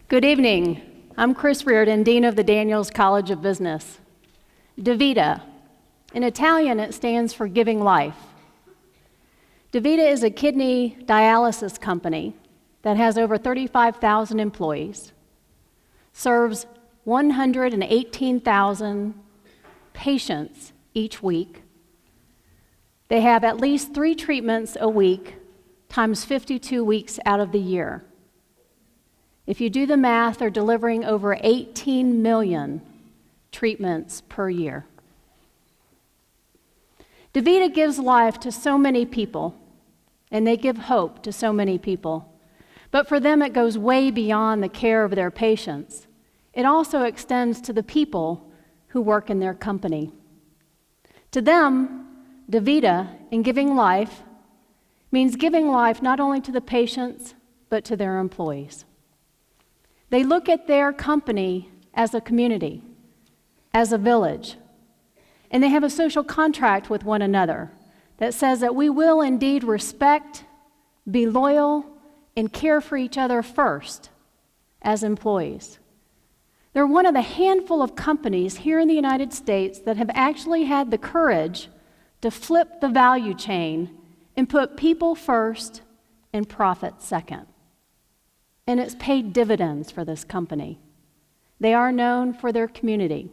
Good evening. I'm Chris Reardon, Dean of the Daniels College of Business. DaVita. In Italian, it stands for giving life. DaVita is a kidney dialysis company that has over 35,000 employees, serves 118,000 patients each week. They have at least 3 treatments a week, times 52 weeks out of the year. If you do the math, they're delivering over 18 million treatments per year. DaVita gives life to so many people, and they give hope to so many people. But for them, it goes way beyond the care of their patients. It also extends to the people who work in their company. To them, DaVita, in giving life, means giving life not only to the patients, but to their employees. They look at their company as a community, as a village, and they have a social contract with one another that says that we will indeed respect, be loyal, and care for each other first as employees. They're one of the handful of companies here in the United States that have actually had the courage to flip the value chain and put people first and profit second. And it's paid dividends for this company. They are known for their community.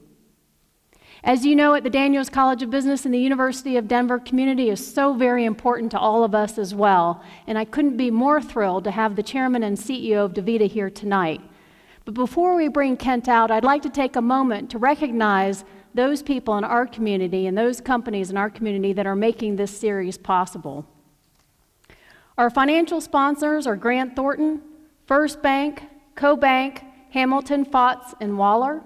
As you know, at the Daniels College of Business and the University of Denver, community is so very important to all of us as well, and I couldn't be more thrilled to have the chairman and CEO of DaVita here tonight. But before we bring Kent out, I'd like to take a moment to recognize those people in our community and those companies in our community that are making this series possible. Our financial sponsors are Grant Thornton, First Bank, CoBank, Hamilton, Fotts, and Waller.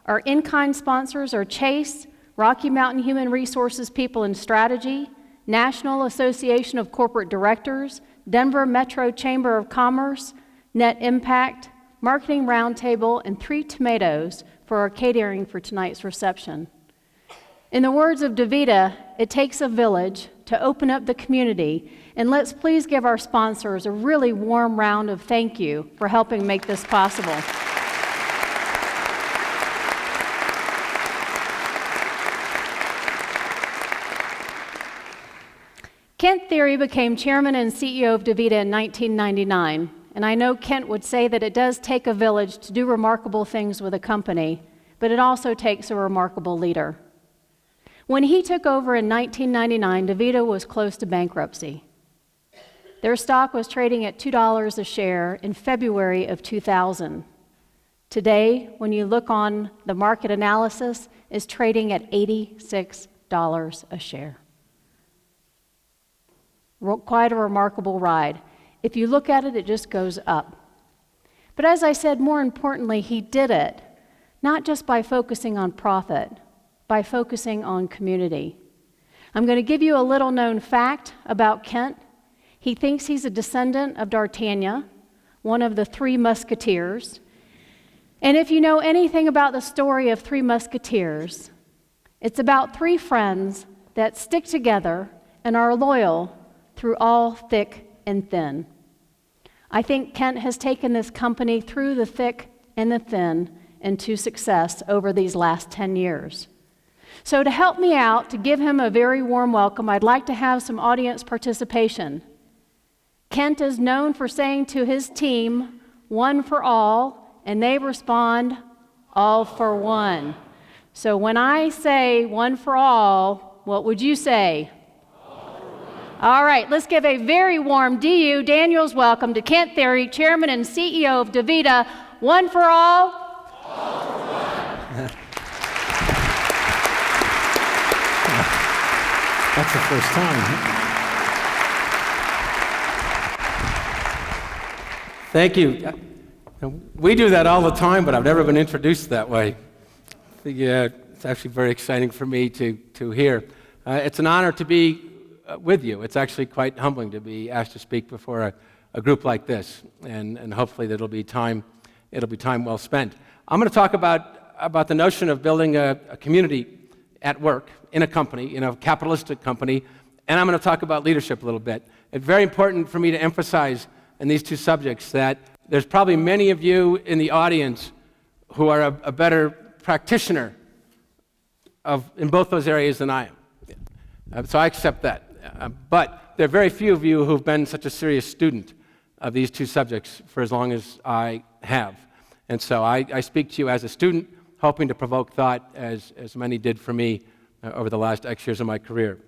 Our in-kind sponsors are Chase, Rocky Mountain Human Resources People and Strategy, National Association of Corporate Directors, Denver Metro Chamber of Commerce, Net Impact, Marketing Roundtable, and 3 Tomatoes for our catering for tonight's reception. In the words of DaVita, it takes a village to open up the community, and let's please give our sponsors a really warm round of thank you for helping make this possible. Kent Thiry became chairman and CEO of DaVita in 1999, and I know Kent would say that it does take a village to do remarkable things with a company, but it also takes a remarkable leader. When he took over in 1999, DaVita was close to bankruptcy. Their stock was trading at $2 a share in February of 2000. Today, when you look on the market analysis, is trading at $86 a share. Quite a remarkable ride. If you look at it, it just goes up. But as I said, more importantly, he did it not just by focusing on profit, by focusing on community. I'm going to give you a little known fact about Kent. He thinks he's a descendant of D'Artagnan, one of the 3 Musketeers. And if you know anything about the story of 3 Musketeers, it's about 3 friends that stick together and are loyal through all thick and thin. I think Kent has taken this company through the thick and the thin and to success over these last 10 years. So to help me out, to give him a very warm welcome, I'd like to have some audience participation. Kent is known for saying to his team, "One for all," and they respond, "All for one." So when I say one for all, what would you say? All right, let's give a very warm DU Daniels welcome to Kent Thiry, Chairman and CEO of DaVita. One for all? All for one. That's the first time. Thank you. We do that all the time, but I've never been introduced that way. Yeah, it's actually very exciting for me to hear. It's an honor to be with you. It's actually quite humbling to be asked to speak before a group like this, and hopefully it'll be time well spent. I'm going to talk about the notion of building a community at work in a company, in a capitalistic company, and I'm going to talk about leadership a little bit. It's very important for me to emphasize in these 2 subjects that There's probably many of you in the audience who are a better practitioner in both those areas than I am. So I accept that. But there are very few of you who've been such a serious student of these two subjects for as long as I have. And so I speak to you as a student, hoping to provoke thought as many did for me over the last X years of my career.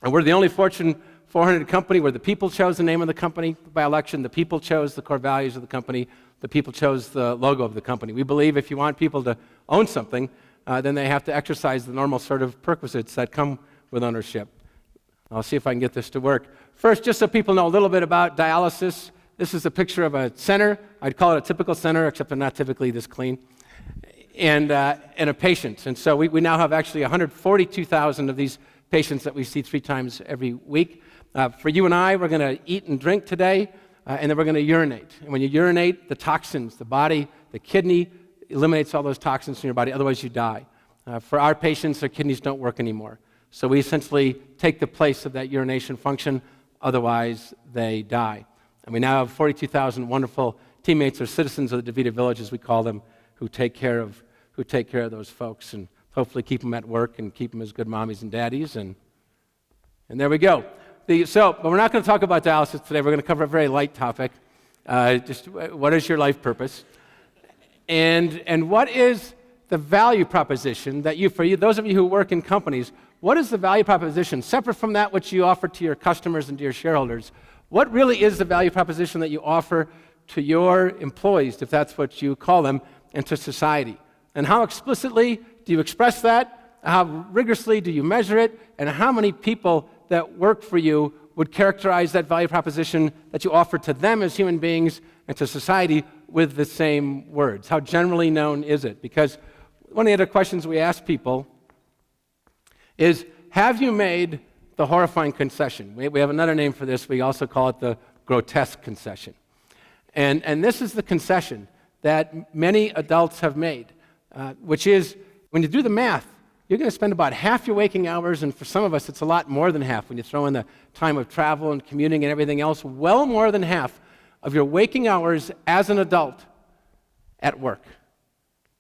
And we're the only Fortune 400 company where the people chose the name of the company by election, the people chose the core values of the company, the people chose the logo of the company. We believe if you want people to own something, then they have to exercise the normal sort of perquisites that come with ownership. I'll see if I can get this to work. First, just so people know a little bit about dialysis, this is a picture of a center. I'd call it a typical center, except they're not typically this clean, and a patient. And so we now have actually 142,000 of these patients that we see 3 times every week. For you and I, we're going to eat and drink today, and then we're going to urinate. And when you urinate, the toxins, the body, the kidney eliminates all those toxins from your body, otherwise you die. For our patients, their kidneys don't work anymore. So we essentially take the place of that urination function, otherwise they die. And we now have 42,000 wonderful teammates or citizens of the DaVita Village, as we call them, who take care of those folks and hopefully keep them at work and keep them as good mommies and daddies. And there we go. But we're not going to talk about dialysis today. We're going to cover a very light topic. Just what is your life purpose? And what is the value proposition that those of you who work in companies, what is the value proposition, separate from that which you offer to your customers and to your shareholders? What really is the value proposition that you offer to your employees, if that's what you call them, and to society? And how explicitly do you express that? How rigorously do you measure it? And how many people that work for you would characterize that value proposition that you offer to them as human beings and to society with the same words? How generally known is it? Because one of the other questions we ask people is, have you made the horrifying concession? We have another name for this. We also call it the grotesque concession. And this is the concession that many adults have made, which is, when you do the math, you're going to spend about half your waking hours, and for some of us, it's a lot more than half when you throw in the time of travel and commuting and everything else, well more than half of your waking hours as an adult at work.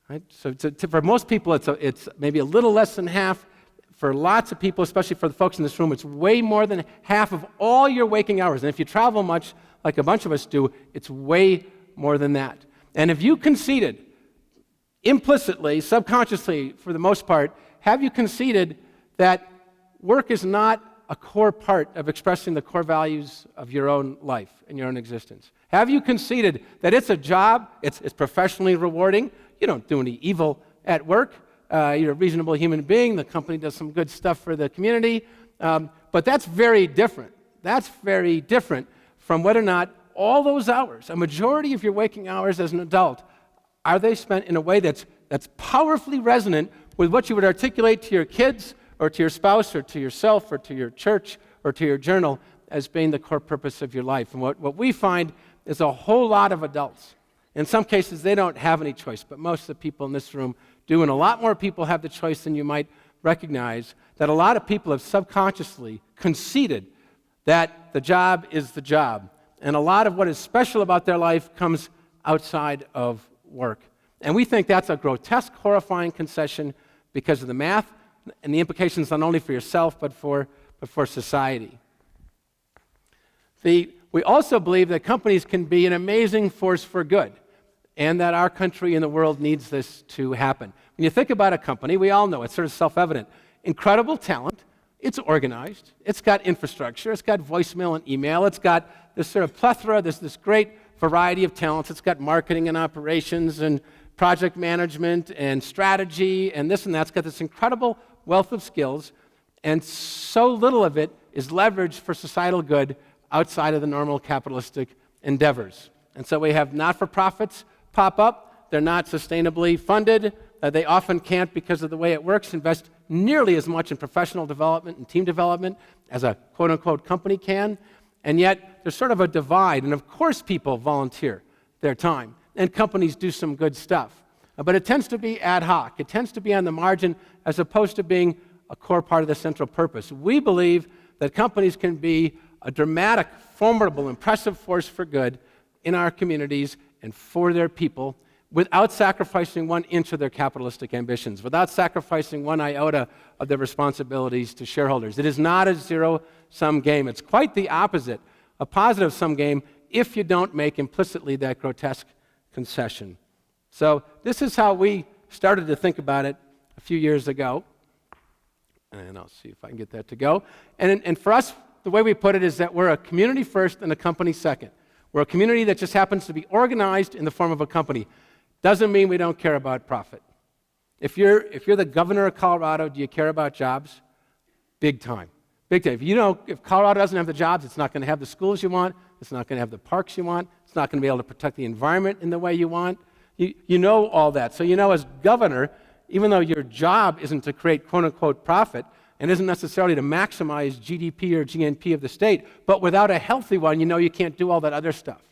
Right? So for most people, it's maybe a little less than half. For lots of people, especially for the folks in this room, it's way more than half of all your waking hours. And if you travel much, like a bunch of us do, it's way more than that. And if you conceded, implicitly, subconsciously, for the most part, have you conceded that work is not a core part of expressing the core values of your own life and your own existence? Have you conceded that it's a job, it's professionally rewarding, you don't do any evil at work, you're a reasonable human being, the company does some good stuff for the community, but that's very different. That's very different from whether or not all those hours, a majority of your waking hours as an adult, are they spent in a way that's powerfully resonant with what you would articulate to your kids or to your spouse or to yourself or to your church or to your journal as being the core purpose of your life? And what we find is a whole lot of adults. In some cases, they don't have any choice, but most of the people in this room do, and a lot more people have the choice than you might recognize, that a lot of people have subconsciously conceded that the job is the job. And a lot of what is special about their life comes outside of work. And we think that's a grotesque, horrifying concession because of the math and the implications not only for yourself, but for society. We also believe that companies can be an amazing force for good, and that our country and the world needs this to happen. When you think about a company, we all know, it's sort of self-evident. Incredible talent, it's organized, it's got infrastructure, it's got voicemail and email, it's got this sort of plethora, this great variety of talents, it's got marketing and operations and project management and strategy and this and that. It's got this incredible wealth of skills, and so little of it is leveraged for societal good outside of the normal capitalistic endeavors. And so we have not-for-profits pop up. They're not sustainably funded. They often can't, because of the way it works, invest nearly as much in professional development and team development as a quote-unquote company can. And yet there's sort of a divide. And of course people volunteer their time, and companies do some good stuff. But it tends to be ad hoc. It tends to be on the margin as opposed to being a core part of the central purpose. We believe that companies can be a dramatic, formidable, impressive force for good in our communities and for their people without sacrificing 1 inch of their capitalistic ambitions, without sacrificing 1 iota of their responsibilities to shareholders. It is not a zero-sum game. It's quite the opposite, a positive-sum game if you don't make implicitly that grotesque concession. So this is how we started to think about it a few years ago. And I'll see if I can get that to go. And for us, the way we put it is that we're a community first and a company second. We're a community that just happens to be organized in the form of a company. Doesn't mean we don't care about profit. If you're the governor of Colorado, do you care about jobs? Big time. Big time. If Colorado doesn't have the jobs, it's not going to have the schools you want. It's not going to have the parks you want. It's not going to be able to protect the environment in the way you want. You know all that. So as governor, even though your job isn't to create quote-unquote profit and isn't necessarily to maximize GDP or GNP of the state, but without a healthy one, you can't do all that other stuff.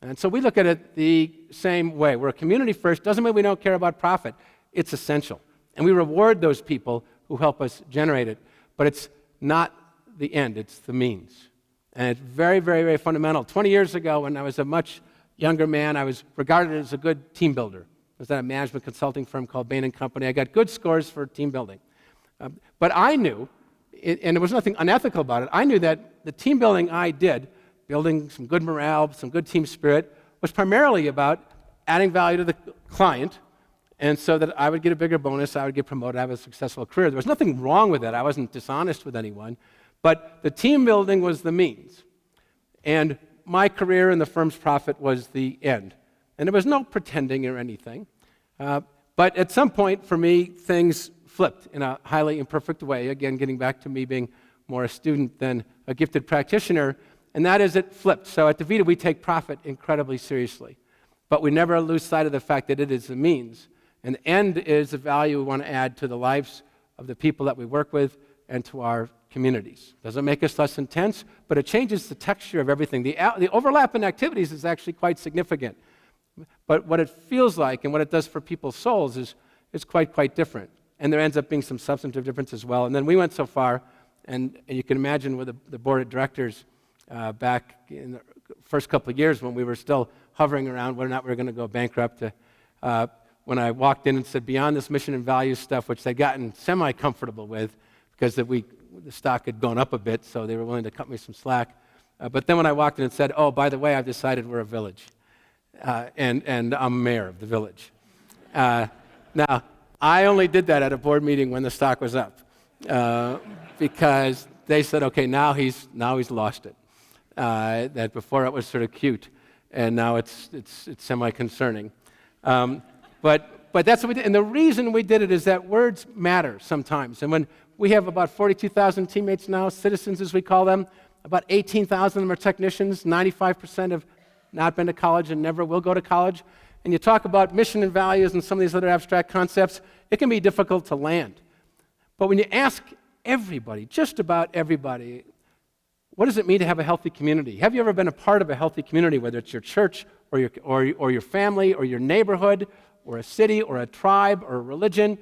And so we look at it the same way. We're a community first. Doesn't mean we don't care about profit. It's essential. And we reward those people who help us generate it. But it's not the end. It's the means. And it's very, very, very fundamental. 20 years ago, when I was a much younger man, I was regarded as a good team builder. I was at a management consulting firm called Bain & Company. I got good scores for team building. But I knew, and there was nothing unethical about it, I knew that the team building I did, building some good morale, some good team spirit, was primarily about adding value to the client, and so that I would get a bigger bonus, I would get promoted, I have a successful career. There was nothing wrong with that. I wasn't dishonest with anyone. But the team building was the means. And my career and the firm's profit was the end. And there was no pretending or anything. But at some point, for me, things flipped in a highly imperfect way. Again, getting back to me being more a student than a gifted practitioner. And that is, it flipped. So at DaVita, we take profit incredibly seriously. But we never lose sight of the fact that it is the means. And the end is the value we want to add to the lives of the people that we work with and to our communities. Doesn't make us less intense, but it changes the texture of everything. The overlap in activities is actually quite significant. But what it feels like and what it does for people's souls is quite different. And there ends up being some substantive difference as well. And then we went so far, and you can imagine with the board of directors back in the first couple of years when we were still hovering around whether or not we were going to go bankrupt, when I walked in and said, beyond this mission and values stuff, which they'd gotten semi-comfortable with because the stock had gone up a bit, so they were willing to cut me some slack. But then when I walked in and said, oh, by the way, I've decided we're a village, and I'm mayor of the village. Now, I only did that at a board meeting when the stock was up because they said, okay, now he's lost it. That before it was sort of cute, and now it's semi-concerning. But that's what we did. And the reason we did it is that words matter sometimes. And when we have about 42,000 teammates now, citizens as we call them, about 18,000 of them are technicians, 95% have not been to college and never will go to college. And you talk about mission and values and some of these other abstract concepts, it can be difficult to land. But when you ask everybody, just about everybody, what does it mean to have a healthy community? Have you ever been a part of a healthy community, whether it's your church or your family or your neighborhood or a city or a tribe or a religion?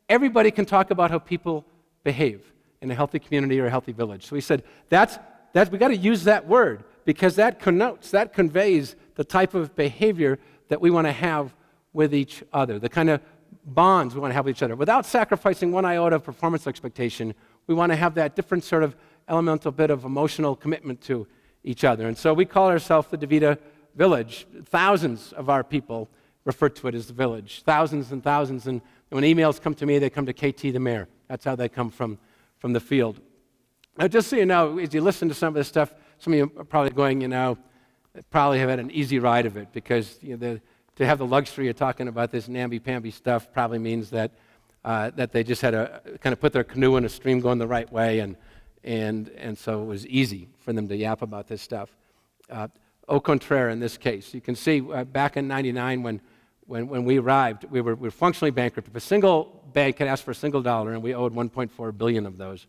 Everybody can talk about how people behave in a healthy community or a healthy village. So we said, we got to use that word because that connotes, that conveys the type of behavior that we want to have with each other, the kind of bonds we want to have with each other. Without sacrificing 1 iota of performance expectation, we want to have that different sort of elemental bit of emotional commitment to each other. And so we call ourselves the DaVita Village. Thousands of our people refer to it as the village. Thousands and thousands. And when emails come to me, they come to KT, the mayor. That's how they come from the field. Now, just so you know, as you listen to some of this stuff, some of you are probably going, probably have had an easy ride of it because to have the luxury of talking about this namby-pamby stuff probably means that they just had to kind of put their canoe in a stream going the right way, and so it was easy for them to yap about this stuff. Au contraire in this case. You can see back in 99 when we arrived, we were functionally bankrupt. If a single bank had asked for a single dollar and we owed 1.4 billion of those,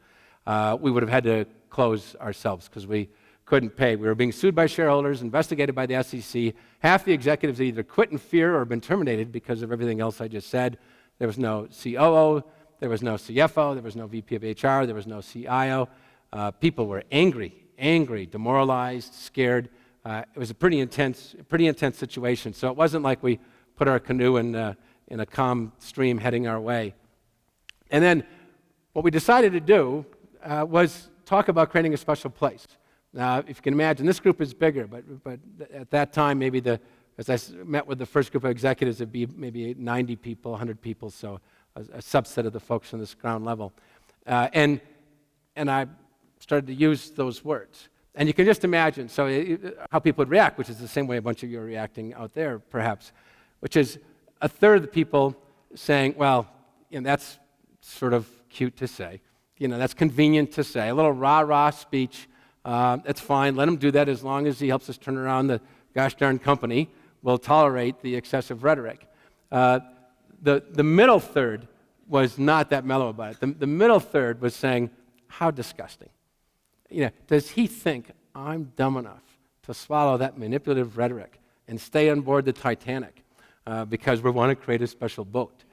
we would have had to close ourselves because we couldn't pay. We were being sued by shareholders, investigated by the SEC. Half the executives had either quit in fear or been terminated because of everything else I just said. There was no COO, there was no CFO, there was no VP of HR, there was no CIO. People were angry, demoralized, scared. It was a pretty intense situation. So it wasn't like we put our canoe in a calm stream heading our way. And then what we decided to do was talk about creating a special place. Now, if you can imagine, this group is bigger, but at that time, maybe as I met with the first group of executives, it'd be maybe 90 people, 100 people, so a subset of the folks on this ground level. And I started to use those words. And you can just imagine how people would react, which is the same way a bunch of you are reacting out there, perhaps, which is a third of the people saying, well, that's sort of cute to say. That's convenient to say. A little rah-rah speech, that's fine. Let him do that as long as he helps us turn around the gosh darn company. We'll tolerate the excessive rhetoric. The middle third was not that mellow about it. The middle third was saying, how disgusting. Does he think I'm dumb enough to swallow that manipulative rhetoric and stay on board the Titanic because we want to create a special boat?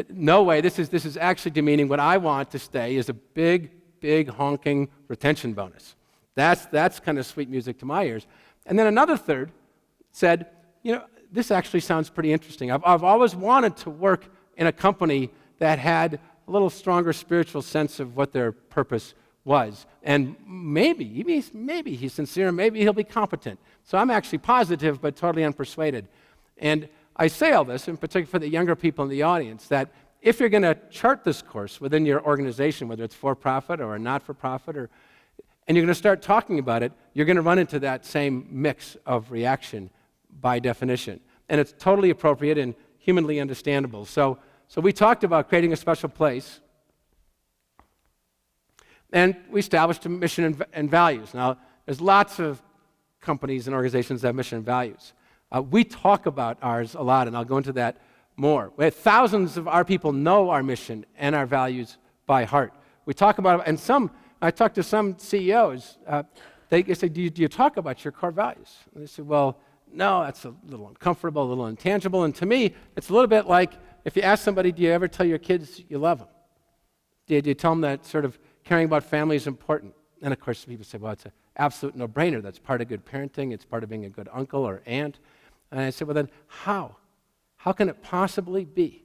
No way. This is actually demeaning. What I want to stay is a big honking retention bonus. That's kind of sweet music to my ears. And then another third said, this actually sounds pretty interesting. I've always wanted to work in a company that had a little stronger spiritual sense of what their purpose was. And maybe he's sincere, maybe he'll be competent. So I'm actually positive, but totally unpersuaded. And I say all this, in particular for the younger people in the audience, that if you're going to chart this course within your organization, whether it's for-profit or a not-for-profit, and you're going to start talking about it, you're going to run into that same mix of reaction by definition. And it's totally appropriate and humanly understandable. So we talked about creating a special place, and we established a mission and values. Now, there's lots of companies and organizations that have mission and values. We talk about ours a lot, and I'll go into that more. Thousands of our people know our mission and our values by heart. We talk about it, and I talked to some CEOs. They say, do you talk about your core values? And they say, well, no, that's a little uncomfortable, a little intangible. And to me, it's a little bit like if you ask somebody, do you ever tell your kids you love them? Do you tell them that sort of caring about family is important? And of course, people say, well, it's an absolute no-brainer. That's part of good parenting. It's part of being a good uncle or aunt. And I said, well, then how? How can it possibly be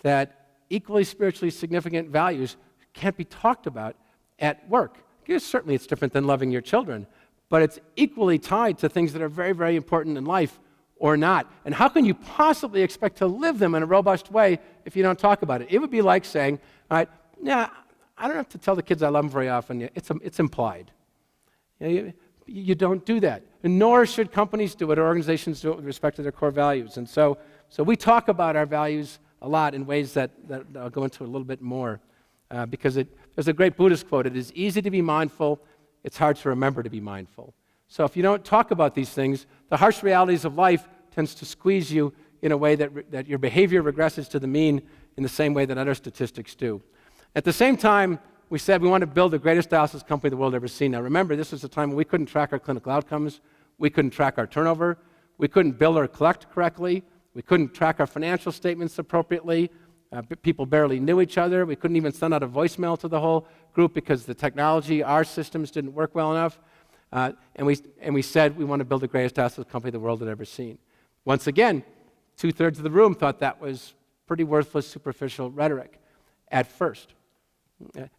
that equally spiritually significant values can't be talked about at work? Because certainly it's different than loving your children, but it's equally tied to things that are very, very important in life or not. And how can you possibly expect to live them in a robust way if you don't talk about it? It would be like saying, all right, yeah, I don't have to tell the kids I love them very often. It's implied. You don't do that. And nor should companies do it or organizations do it with respect to their core values. And so we talk about our values a lot in ways that I'll go into a little bit more because there's a great Buddhist quote, it is easy to be mindful, it's hard to remember to be mindful. So if you don't talk about these things, the harsh realities of life tends to squeeze you in a way that your behavior regresses to the mean in the same way that other statistics do. At the same time, we said we want to build the greatest dialysis company the world ever seen. Now remember, this was a time when we couldn't track our clinical outcomes, we couldn't track our turnover, we couldn't bill or collect correctly, we couldn't track our financial statements appropriately, people barely knew each other, we couldn't even send out a voicemail to the whole group because the technology, our systems didn't work well enough. And we said we want to build the greatest dialysis company the world had ever seen. Once again, 2/3 of the room thought that was pretty worthless, superficial rhetoric at first.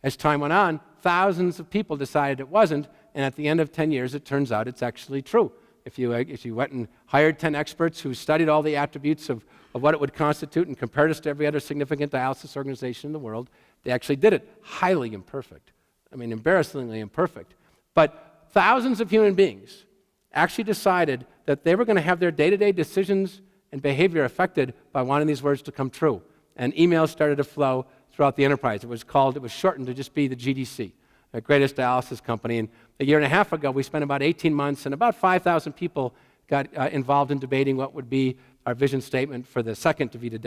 As time went on, thousands of people decided it wasn't, and at the end of 10 years, it turns out it's actually true. If you went and hired 10 experts who studied all the attributes of what it would constitute and compared us to every other significant dialysis organization in the world, they actually did it. Highly imperfect. I mean, embarrassingly imperfect. But thousands of human beings actually decided that they were going to have their day-to-day decisions and behavior affected by wanting these words to come true. And emails started to flow throughout the enterprise. It was shortened to just be the GDC, the greatest dialysis company. And a year and a half ago, we spent about 18 months, and about 5,000 people got involved in debating what would be our vision statement for the second DaVita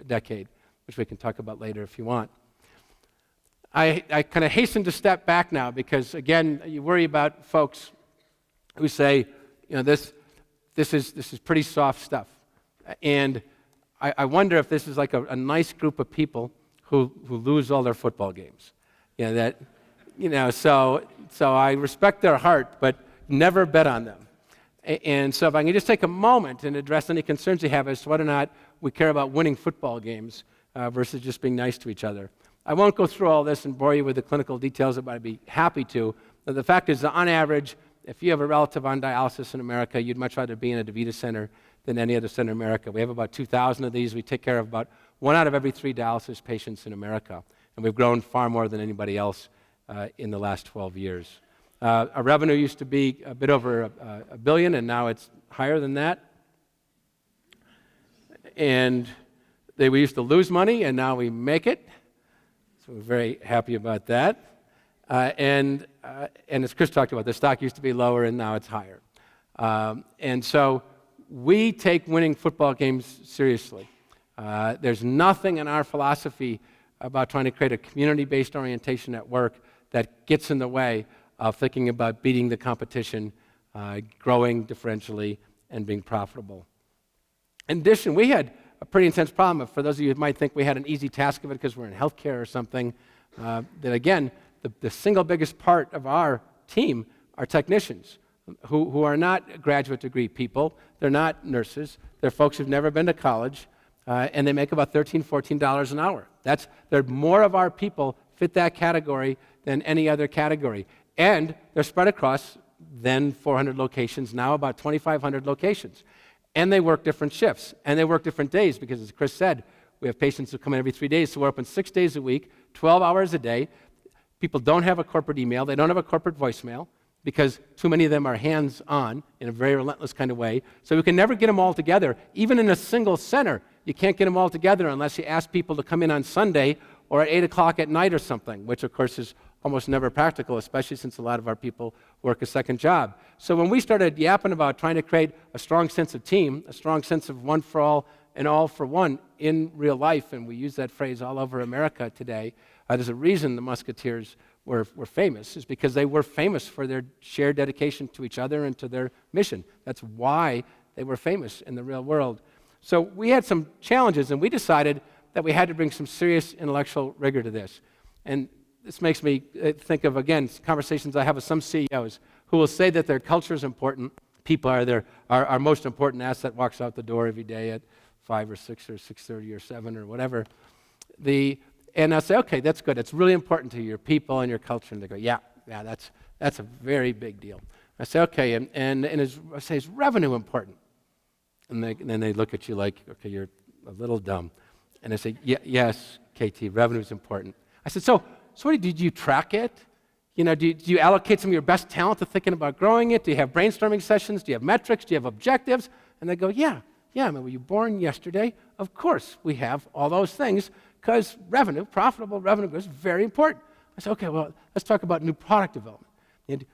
decade, which we can talk about later if you want. I kind of hasten to step back now because, again, you worry about folks who say, this is pretty soft stuff. And I wonder if this is like a nice group of people who lose all their football games. So I respect their heart, but never bet on them. And so if I can just take a moment and address any concerns you have as to whether or not we care about winning football games versus just being nice to each other. I won't go through all this and bore you with the clinical details, but I'd be happy to. But the fact is that on average, if you have a relative on dialysis in America, you'd much rather be in a DaVita center than any other center in America. We have about 2,000 of these. We take care of about 1 out of every 3 dialysis patients in America. And we've grown far more than anybody else in the last 12 years. Our revenue used to be a bit over $1 billion, and now it's higher than that. And we used to lose money, and now we make it. So we're very happy about that. And as Chris talked about, the stock used to be lower, and now it's higher. And so we take winning football games seriously. There's nothing in our philosophy about trying to create a community-based orientation at work that gets in the way of thinking about beating the competition, growing differentially, and being profitable. In addition, we had a pretty intense problem. For those of you who might think we had an easy task of it because we're in healthcare or something, that again, the single biggest part of our team are technicians who are not graduate degree people. They're not nurses. They're folks who've never been to college, and they make about $13, $14 an hour. More of our people fit that category than any other category. And they're spread across then 400 locations, now about 2,500 locations. And they work different shifts, and they work different days because, as Chris said, we have patients who come in every 3 days, so we're open 6 days a week, 12 hours a day. People don't have a corporate email. They don't have a corporate voicemail because too many of them are hands-on in a very relentless kind of way. So we can never get them all together. Even in a single center, you can't get them all together unless you ask people to come in on Sunday or at 8 o'clock at night or something, which, of course, is almost never practical, especially since a lot of our people work a second job. So when we started yapping about trying to create a strong sense of team, a strong sense of one for all and all for one in real life, and we use that phrase all over America today, there's a reason the Musketeers were famous, is because they were famous for their shared dedication to each other and to their mission. That's why they were famous in the real world. So we had some challenges, and we decided that we had to bring some serious intellectual rigor to this. And this makes me think of, again, conversations I have with some CEOs who will say that their culture is important. People are our most important asset, walks out the door every day at 5 or 6 or 6:30 or 7 or whatever. And I say, okay, that's good. It's really important to your people and your culture. And they go, yeah, that's a very big deal. I say, okay, I say, is revenue important? And then they look at you like, okay, you're a little dumb. And I say, yes, KT, revenue is important. I said, so did you track it? Do you allocate some of your best talent to thinking about growing it? Do you have brainstorming sessions? Do you have metrics? Do you have objectives? And they go, yeah. I mean, were you born yesterday? Of course we have all those things because profitable revenue growth is very important. I said, okay, well, let's talk about new product development. And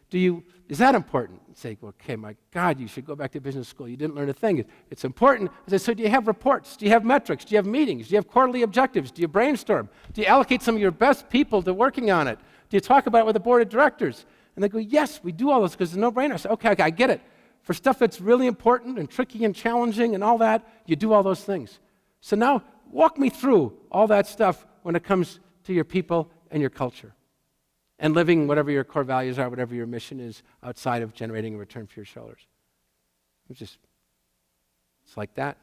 is that important? You say, okay, my God, you should go back to business school. You didn't learn a thing. It's important. I said, so do you have reports? Do you have metrics? Do you have meetings? Do you have quarterly objectives? Do you brainstorm? Do you allocate some of your best people to working on it? Do you talk about it with the board of directors? And they go, yes, we do all this because it's a no-brainer. I said, okay, I get it. For stuff that's really important and tricky and challenging and all that, you do all those things. So now walk me through all that stuff when it comes to your people and your culture and living whatever your core values are, whatever your mission is outside of generating a return for your shareholders. It's like that.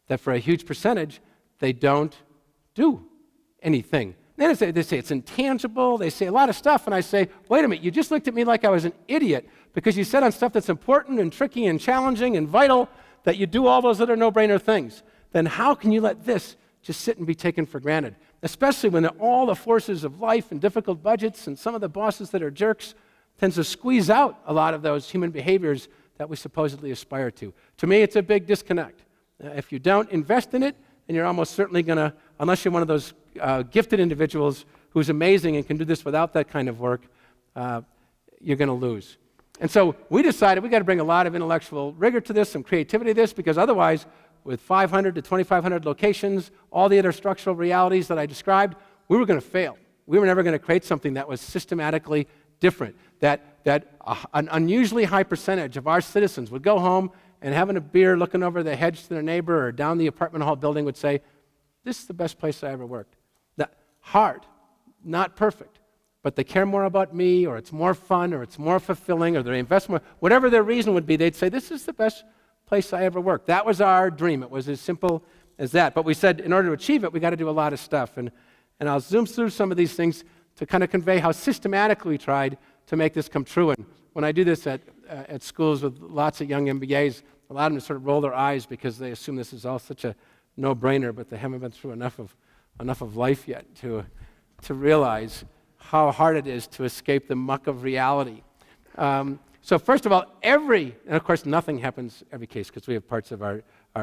That for a huge percentage, they don't do anything. Then they say it's intangible. They say a lot of stuff, and I say, wait a minute, you just looked at me like I was an idiot because you said on stuff that's important and tricky and challenging and vital that you do all those other no-brainer things. Then how can you let this just sit and be taken for granted? Especially when all the forces of life and difficult budgets and some of the bosses that are jerks tends to squeeze out a lot of those human behaviors that we supposedly aspire to. To me, it's a big disconnect. If you don't invest in it, then you're almost certainly going to, unless you're one of those gifted individuals who's amazing and can do this without that kind of work, you're going to lose. And so we decided we got to bring a lot of intellectual rigor to this, some creativity to this, because otherwise, with 500 to 2,500 locations, all the other structural realities that I described, we were going to fail. We were never going to create something that was systematically different, that an unusually high percentage of our citizens would go home and having a beer looking over the hedge to their neighbor or down the apartment hall building would say, this is the best place I ever worked. Hard, not perfect, but they care more about me, or it's more fun, or it's more fulfilling, or they invest more, whatever their reason would be, they'd say, this is the best place I ever worked. That was our dream. It was as simple as that. But we said, in order to achieve it, we got to do a lot of stuff. And I'll zoom through some of these things to kind of convey how systematically we tried to make this come true. And when I do this at schools with lots of young MBAs, a lot of them sort of roll their eyes because they assume this is all such a no-brainer, but they haven't been through enough of life yet to realize how hard it is to escape the muck of reality. So first of all, and of course nothing happens every case because we have parts of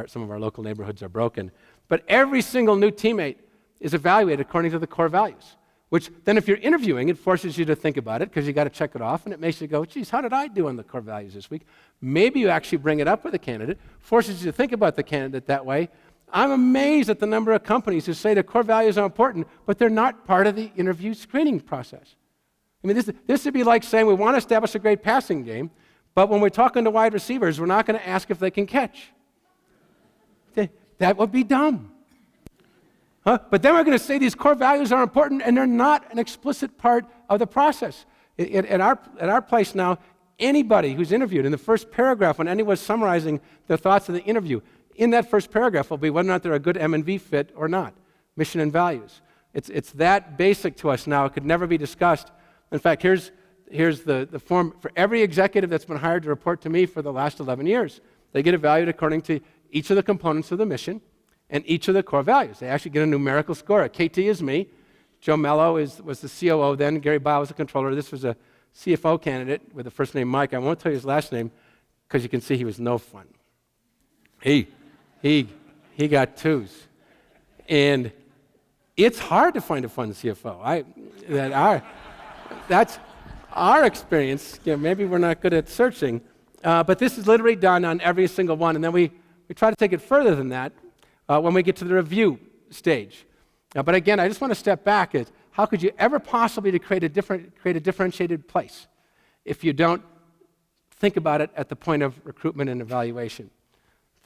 some of our local neighborhoods are broken, but every single new teammate is evaluated according to the core values, which then if you're interviewing, it forces you to think about it because you got to check it off, and it makes you go, geez, how did I do on the core values this week? Maybe you actually bring it up with a candidate, forces you to think about the candidate that way. I'm amazed at the number of companies who say the core values are important, but they're not part of the interview screening process. I mean, this would be like saying we want to establish a great passing game, but when we're talking to wide receivers, we're not going to ask if they can catch. That would be dumb. But then we're going to say these core values are important, and they're not an explicit part of the process. At our place now, anybody who's interviewed, in the first paragraph, when anyone's summarizing their thoughts of the interview, in that first paragraph will be whether or not they're a good M&V fit or not, mission and values. It's that basic to us now. It could never be discussed. In fact, here's the form for every executive that's been hired to report to me for the last 11 years. They get evaluated according to each of the components of the mission and each of the core values. They actually get a numerical score. KT is me. Joe Mello was the COO then. Gary Bile was the controller. This was a CFO candidate with the first name Mike. I won't tell you his last name because you can see he was no fun. He got 2s. And it's hard to find a fun CFO. That's our experience. Maybe we're not good at searching, but this is literally done on every single one. And then we try to take it further than that when we get to the review stage. But again, I just want to step back. How could you ever possibly create a differentiated place if you don't think about it at the point of recruitment and evaluation?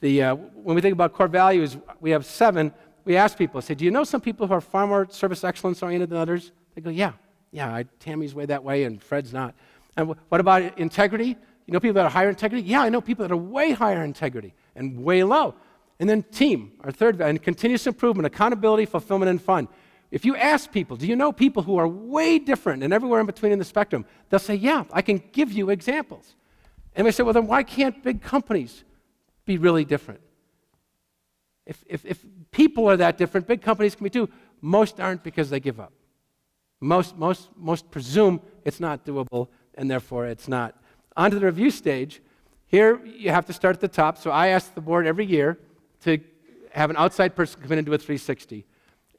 When we think about core values, we have 7. We ask people, say, do you know some people who are far more service excellence oriented than others? They go, yeah, Tammy's way that way and Fred's not. And what about integrity? You know people that are higher integrity? Yeah, I know people that are way higher integrity and way low. And then team, our third value, and continuous improvement, accountability, fulfillment, and fun. If you ask people, do you know people who are way different and everywhere in between in the spectrum? They'll say, yeah, I can give you examples. And we say, well, then why can't big companies be really different? If people are that different, big companies can be too. Most aren't because they give up. Most presume it's not doable, and therefore it's not. On to the review stage. Here you have to start at the top. So I ask the board every year to have an outside person come in and do a 360.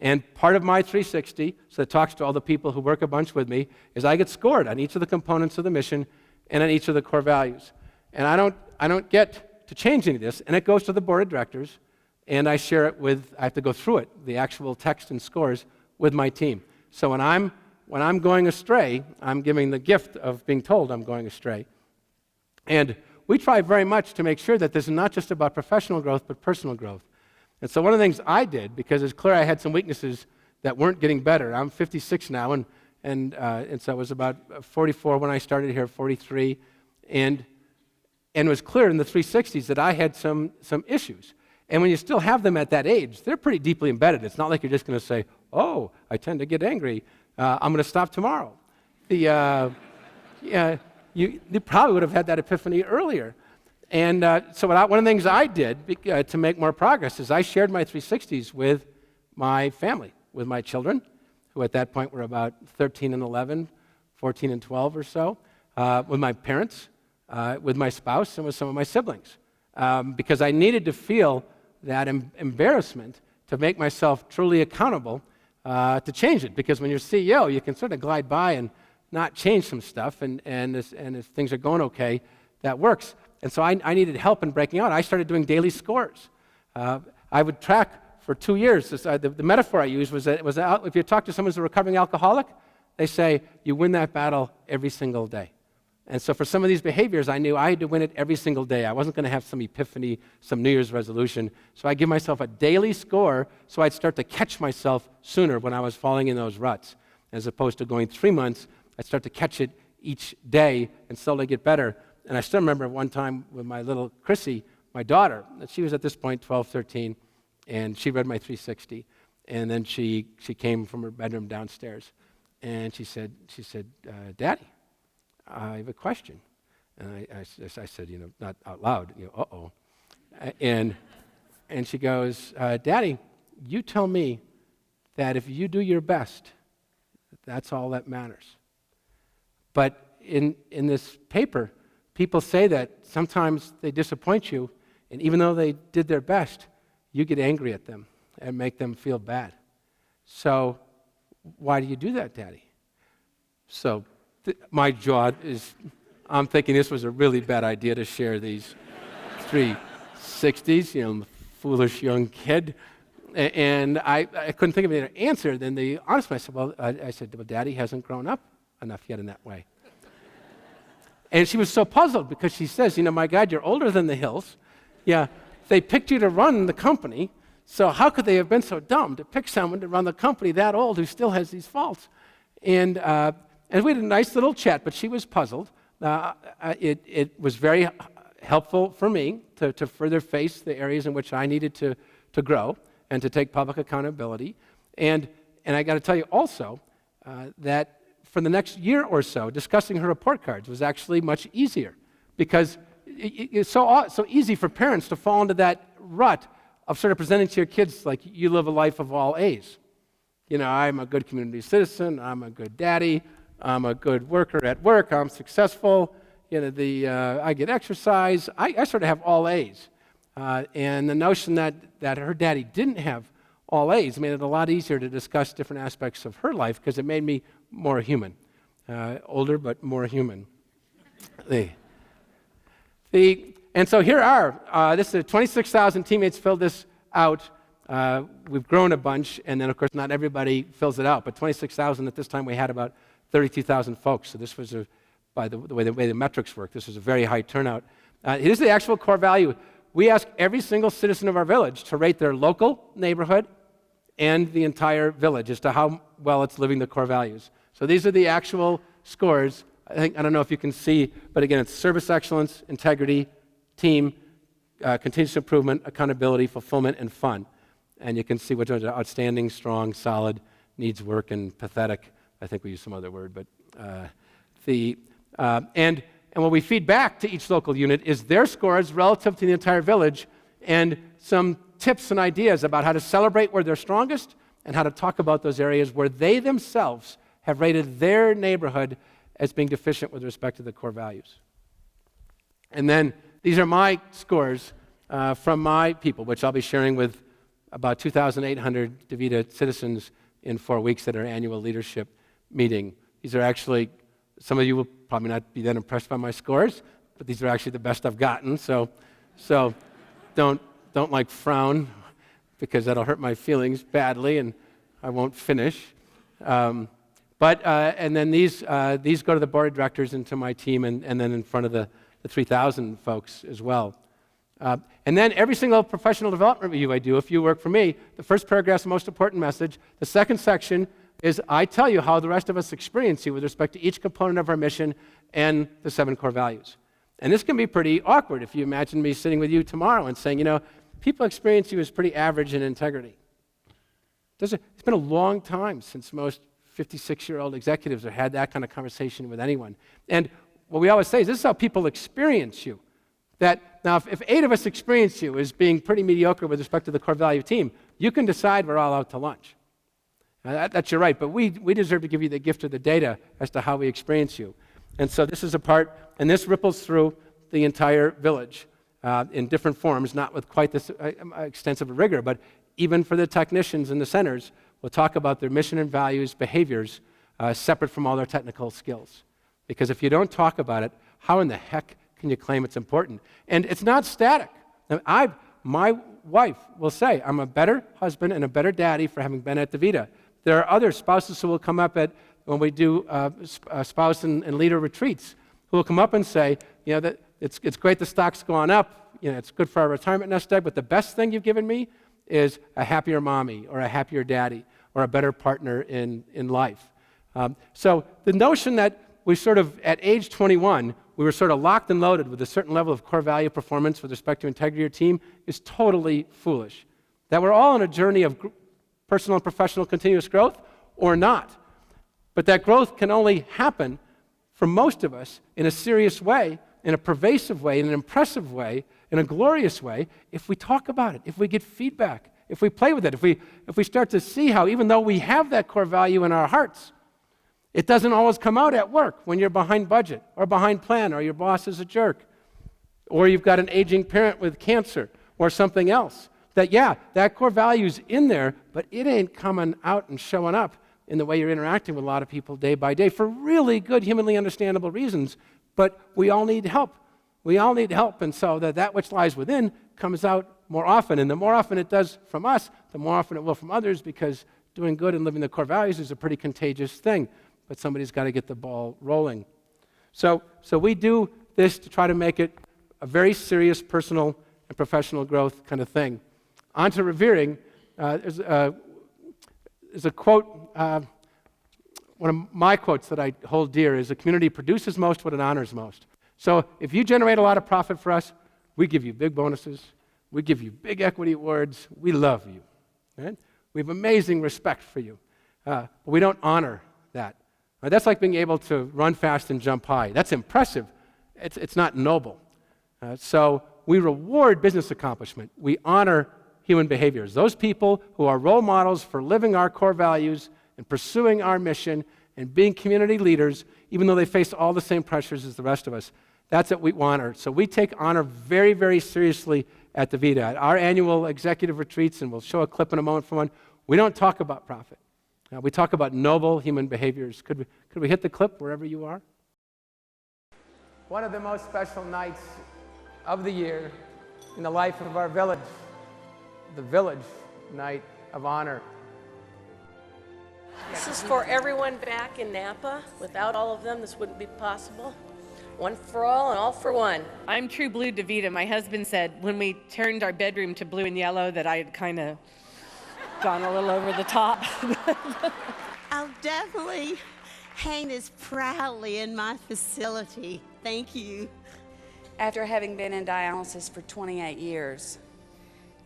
And part of my 360, so it talks to all the people who work a bunch with me, is I get scored on each of the components of the mission and on each of the core values. And I don't get to change any of this, and it goes to the board of directors, and I share it I have to go through it, the actual text and scores, with my team. So when I'm going astray, I'm giving the gift of being told I'm going astray. And we try very much to make sure that this is not just about professional growth, but personal growth. And so one of the things I did, because it's clear I had some weaknesses that weren't getting better. I'm 56 now, and so I was about 44 when I started here, 43, and it was clear in the 360s that I had some issues. And when you still have them at that age, they're pretty deeply embedded. It's not like you're just going to say, oh, I tend to get angry. I'm going to stop tomorrow. You probably would have had that epiphany earlier. And so one of the things I did to make more progress is I shared my 360s with my family, with my children, who at that point were about 13 and 11, 14 and 12 or so, with my parents, with my spouse, and with some of my siblings, because I needed to feel that embarrassment to make myself truly accountable to change it. Because when you're CEO, you can sort of glide by and not change some stuff, and if things are going okay, that works. And so I needed help in breaking out. I started doing daily scores. I would track for 2 years. The metaphor I used was that if you talk to someone who's a recovering alcoholic, they say, you win that battle every single day. And so for some of these behaviors, I knew I had to win it every single day. I wasn't going to have some epiphany, some New Year's resolution. So I give myself a daily score so I'd start to catch myself sooner when I was falling in those ruts. As opposed to going 3 months, I'd start to catch it each day and slowly get better. And I still remember one time with my little Chrissy, my daughter, she was at this point 12, 13, and she read my 360. And then she came from her bedroom downstairs, and she said, Daddy, I have a question. And I said, not out loud, uh-oh. And she goes, Daddy, you tell me that if you do your best, that's all that matters. But in this paper, people say that sometimes they disappoint you, and even though they did their best, you get angry at them and make them feel bad. So why do you do that, Daddy? So my jaw is, I'm thinking this was a really bad idea to share these 360s, I'm a foolish young kid. And I couldn't think of an answer. Then the honest one, I said, well, Daddy hasn't grown up enough yet in that way. And she was so puzzled because she says, my God, you're older than the hills. Yeah, they picked you to run the company, so how could they have been so dumb to pick someone to run the company that old who still has these faults? And we had a nice little chat, but she was puzzled. It was very helpful for me to further face the areas in which I needed to grow and to take public accountability. And I got to tell you also that for the next year or so, discussing her report cards was actually much easier because it's so easy for parents to fall into that rut of sort of presenting to your kids like you live a life of all A's. I'm a good community citizen, I'm a good daddy, I'm a good worker at work, I'm successful, I get exercise. I sort of have all A's. And the notion that her daddy didn't have all A's made it a lot easier to discuss different aspects of her life because it made me more human. Older, but more human. And so here this is 26,000 teammates filled this out. We've grown a bunch, and then, of course, not everybody fills it out, but 26,000 at this time, we had about 32,000 folks. So this was, by the way the metrics work, this was a very high turnout. Here's the actual core value. We ask every single citizen of our village to rate their local neighborhood and the entire village as to how well it's living the core values. So these are the actual scores. I don't know if you can see, but again, it's service excellence, integrity, team, continuous improvement, accountability, fulfillment, and fun. And you can see which ones are outstanding, strong, solid, needs work, and pathetic. I think we use some other word, but and what we feed back to each local unit is their scores relative to the entire village and some tips and ideas about how to celebrate where they're strongest and how to talk about those areas where they themselves have rated their neighborhood as being deficient with respect to the core values. And then these are my scores from my people, which I'll be sharing with about 2,800 DaVita citizens in 4 weeks at our annual leadership meeting. These are actually, some of you will probably not be that impressed by my scores, but these are actually the best I've gotten. So don't frown because that'll hurt my feelings badly and I won't finish. And then these go to the board of directors and to my team and then in front of the 3,000 folks as well. And then every single professional development review I do, if you work for me, the first paragraph is the most important message. The second section is I tell you how the rest of us experience you with respect to each component of our mission and the 7 core values. And this can be pretty awkward if you imagine me sitting with you tomorrow and saying, people experience you as pretty average in integrity. It's been a long time since most 56-year-old executives have had that kind of conversation with anyone. And what we always say is this is how people experience you. That now, if 8 of us experience you as being pretty mediocre with respect to the core value team, you can decide we're all out to lunch. That's your right, but we deserve to give you the gift of the data as to how we experience you. And so this is a part, and this ripples through the entire village in different forms, not with quite this extensive rigor, but even for the technicians in the centers, we'll talk about their mission and values, behaviors, separate from all their technical skills. Because if you don't talk about it, how in the heck can you claim it's important? And it's not static. Now, my wife will say, I'm a better husband and a better daddy for having been at DaVita. There are other spouses who will come up when we do spouse and leader retreats, who will come up and say, that it's great the stock's gone up, it's good for our retirement nest egg, but the best thing you've given me is a happier mommy or a happier daddy or a better partner in life. So the notion that we sort of, at age 21, we were sort of locked and loaded with a certain level of core value performance with respect to integrity of team is totally foolish. That we're all on a journey of personal and professional continuous growth or not. But that growth can only happen for most of us in a serious way, in a pervasive way, in an impressive way, in a glorious way, if we talk about it, if we get feedback, if we play with it, if we start to see how even though we have that core value in our hearts, it doesn't always come out at work when you're behind budget or behind plan or your boss is a jerk or you've got an aging parent with cancer or something else. That core value's in there, but it ain't coming out and showing up in the way you're interacting with a lot of people day by day for really good, humanly understandable reasons. But we all need help. We all need help, and so that which lies within comes out more often. And the more often it does from us, the more often it will from others, because doing good and living the core values is a pretty contagious thing. But somebody's got to get the ball rolling. So we do this to try to make it a very serious personal and professional growth kind of thing. On to revering, there's a quote, one of my quotes that I hold dear is, "A community produces most what it honors most." So if you generate a lot of profit for us, we give you big bonuses, we give you big equity awards, we love you. Right? We have amazing respect for you, but we don't honor that. That's like being able to run fast and jump high. That's impressive. It's not noble. So we reward business accomplishment. We honor human behaviors. Those people who are role models for living our core values and pursuing our mission and being community leaders, even though they face all the same pressures as the rest of us. That's what we honor. So we take honor very, very seriously at DaVita. At our annual executive retreats, and we'll show a clip in a moment from one, we don't talk about profit. We talk about noble human behaviors. Could we hit the clip wherever you are? One of the most special nights of the year in the life of our village, the Village Night of Honor. This is for everyone back in Napa. Without all of them, this wouldn't be possible. One for all and all for one. I'm true blue DaVita. My husband said when we turned our bedroom to blue and yellow that I had kind of gone a little over the top. I'll definitely hang this proudly in my facility. Thank you. After having been in dialysis for 28 years,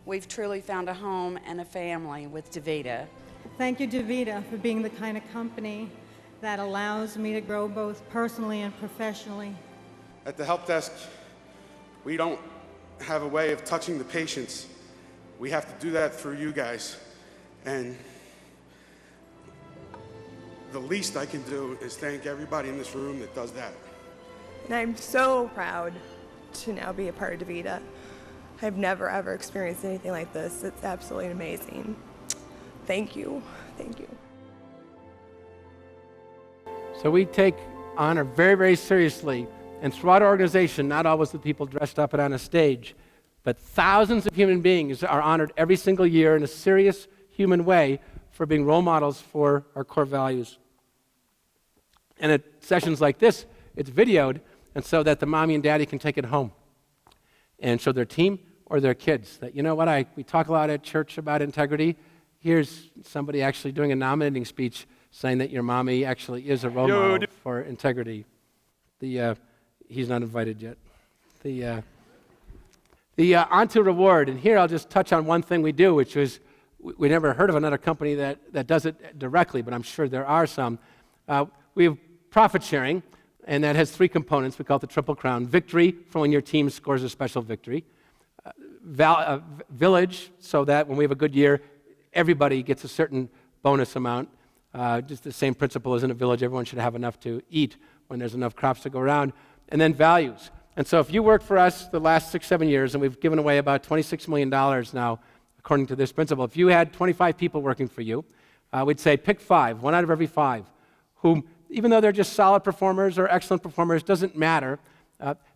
we've truly found a home and a family with DaVita. Thank you, DaVita, for being the kind of company that allows me to grow both personally and professionally. At the help desk, we don't have a way of touching the patients. We have to do that through you guys. And the least I can do is thank everybody in this room that does that. And I'm so proud to now be a part of DaVita. I've never ever experienced anything like this. It's absolutely amazing. Thank you. Thank you. So we take honor very, very seriously. And throughout our organization, not always the people dressed up and on a stage, but thousands of human beings are honored every single year in a serious human way for being role models for our core values. And at sessions like this, it's videoed, and so that the mommy and daddy can take it home and show their team or their kids that, you know what, we talk a lot at church about integrity. Here's somebody actually doing a nominating speech saying that your mommy actually is a role model for integrity. He's not invited yet. The onto reward, and here I'll just touch on one thing we do, which is we never heard of another company that does it directly, but I'm sure there are some. We have profit sharing, and that has three components. We call it the Triple Crown. Victory, for when your team scores a special victory. Village, so that when we have a good year, everybody gets a certain bonus amount. Just the same principle as in a village. Everyone should have enough to eat when there's enough crops to go around. And then values. And so if you worked for us the last 6-7 years, and we've given away about $26 million now, according to this principle, if you had 25 people working for you, we'd say pick 5, 1 out of every 5, whom, even though they're just solid performers or excellent performers, doesn't matter.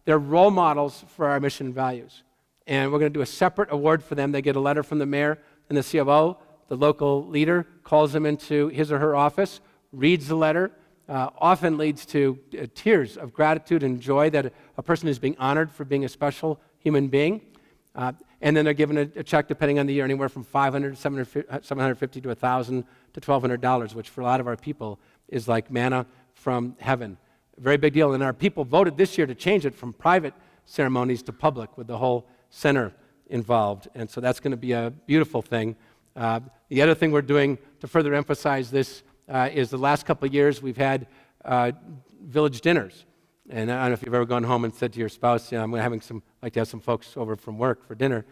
They're role models for our mission and values. And we're going to do a separate award for them. They get a letter from the mayor and the COO. The local leader calls them into his or her office, reads the letter, often leads to tears of gratitude and joy that a person is being honored for being a special human being. And then they're given a check, depending on the year, anywhere from $500, $750 to $1,000 to $1,200, which for a lot of our people is like manna from heaven. A very big deal. And our people voted this year to change it from private ceremonies to public with the whole center involved. And so that's going to be a beautiful thing. The other thing we're doing to further emphasize this is the last couple of years we've had village dinners. And I don't know if you've ever gone home and said to your spouse, I'm like to have some folks over from work for dinner,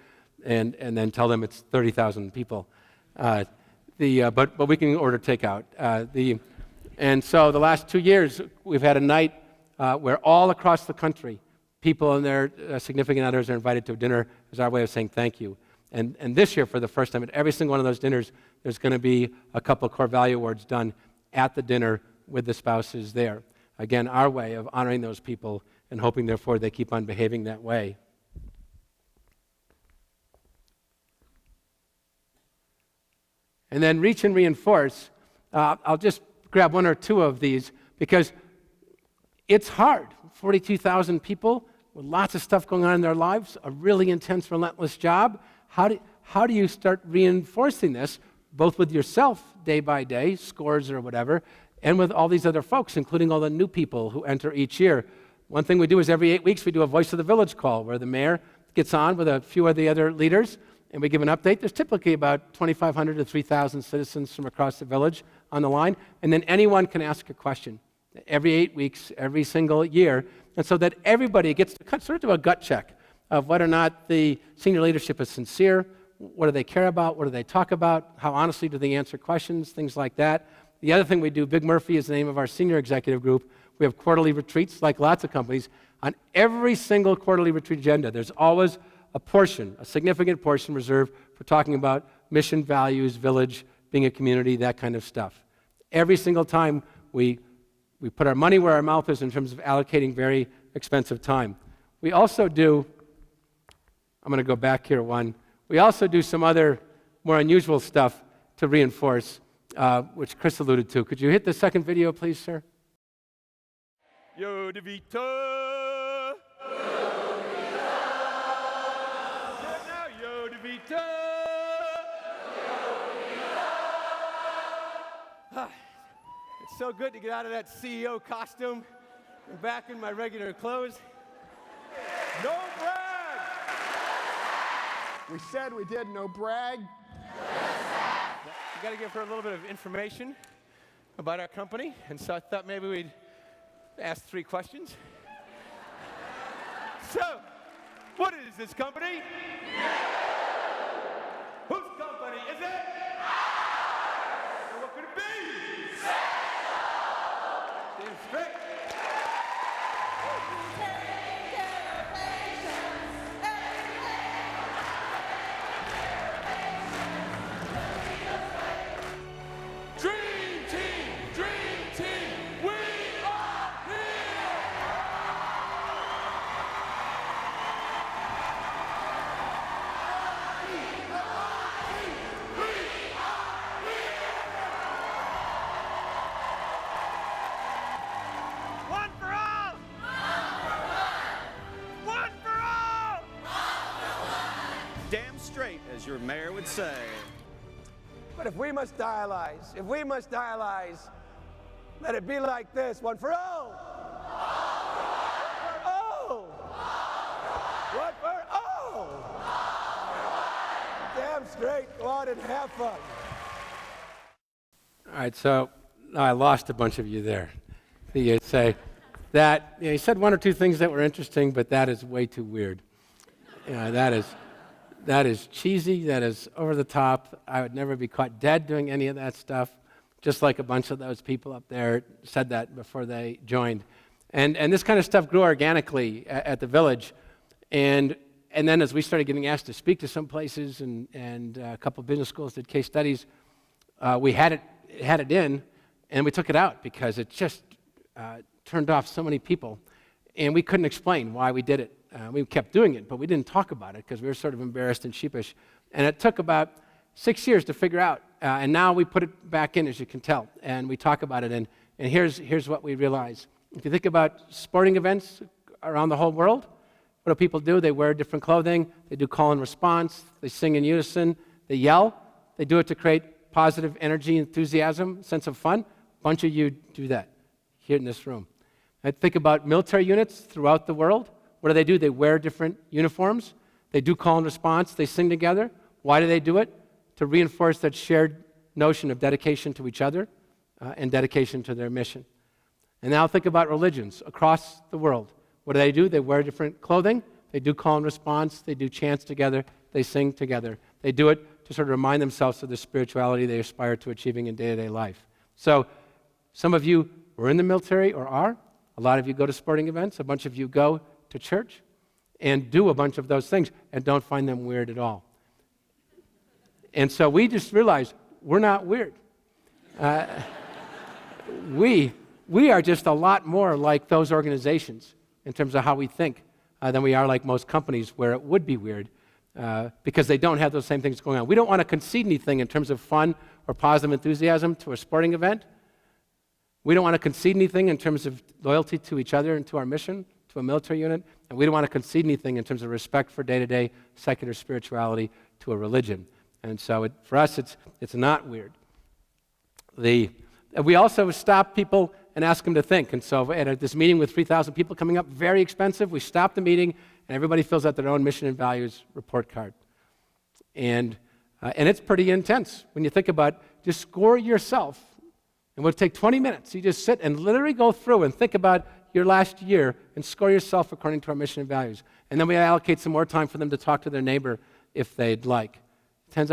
and then tell them it's 30,000 people. But we can order takeout. And so the last 2 years we've had a night where all across the country people and their significant others are invited to a dinner as our way of saying thank you. And this year, for the first time at every single one of those dinners, there's going to be a couple of core value awards done at the dinner with the spouses there. Again, our way of honoring those people and hoping, therefore, they keep on behaving that way. And then reach and reinforce. I'll just grab one or two of these because it's hard. 42,000 people with lots of stuff going on in their lives, a really intense, relentless job. How do you start reinforcing this, both with yourself day by day, scores or whatever, and with all these other folks, including all the new people who enter each year? One thing we do is every 8 weeks we do a Voice of the Village call where the mayor gets on with a few of the other leaders and we give an update. There's typically about 2,500 to 3,000 citizens from across the village on the line, and then anyone can ask a question every 8 weeks, every single year, and so that everybody gets to sort of do a gut check of whether or not the senior leadership is sincere, what do they care about, what do they talk about, how honestly do they answer questions, things like that. The other thing we do, Big Murphy is the name of our senior executive group. We have quarterly retreats, like lots of companies. On every single quarterly retreat agenda, there's always a portion, a significant portion reserved for talking about mission, values, village, being a community, that kind of stuff. Every single time we put our money where our mouth is in terms of allocating very expensive time. We also do, I'm going to go back here one, we also do some other more unusual stuff to reinforce, which Chris alluded to. Could you hit the second video, please, sir? Yo, DaVita! Yo, DaVita! Yeah, now, yo, DaVita! It's so good to get out of that CEO costume and back in my regular clothes. No brag! We said we did no brag. We got to give her a little bit of information about our company, and so I thought maybe we'd ask 3 questions. So, what is this company? Whose company is it? And what could it be? Damn straight. As your mayor would say. But if we must dialyze, let it be like this, one for all. One for all. Damn straight, go out and have fun. All right, so I lost a bunch of you there. You'd say that, he said 1 or 2 things that were interesting, but that is way too weird. That is cheesy, that is over the top. I would never be caught dead doing any of that stuff, just like a bunch of those people up there said that before they joined. And this kind of stuff grew organically at the village. And then as we started getting asked to speak to some places and a couple of business schools did case studies, we had it in, and we took it out because it just turned off so many people. And we couldn't explain why we did it. We kept doing it, but we didn't talk about it because we were sort of embarrassed and sheepish. And it took about 6 years to figure out. And now we put it back in, as you can tell, and we talk about it. And here's what we realize. If you think about sporting events around the whole world, what do people do? They wear different clothing. They do call and response. They sing in unison. They yell. They do it to create positive energy, enthusiasm, sense of fun. A bunch of you do that here in this room. I think about military units throughout the world. What do? They wear different uniforms. They do call and response. They sing together. Why do they do it? To reinforce that shared notion of dedication to each other and dedication to their mission. And now think about religions across the world. What do? They wear different clothing. They do call and response. They do chants together. They sing together. They do it to sort of remind themselves of the spirituality they aspire to achieving in day-to-day life. So some of you were in the military or are. A lot of you go to sporting events. A bunch of you go to church and do a bunch of those things and don't find them weird at all. And so we just realized we're not weird. We are just a lot more like those organizations in terms of how we think than we are like most companies where it would be weird because they don't have those same things going on. We don't want to concede anything in terms of fun or positive enthusiasm to a sporting event. We don't want to concede anything in terms of loyalty to each other and to our mission, to a military unit, and we don't want to concede anything in terms of respect for day-to-day secular spirituality to a religion. And so for us, it's not weird. We also stop people and ask them to think. And so at this meeting with 3,000 people coming up, very expensive, we stop the meeting, and everybody fills out their own mission and values report card. And it's pretty intense when you think about just score yourself. And we'll take 20 minutes. You just sit and literally go through and think about your last year and score yourself according to our mission and values. And then we allocate some more time for them to talk to their neighbor if they'd like. Tends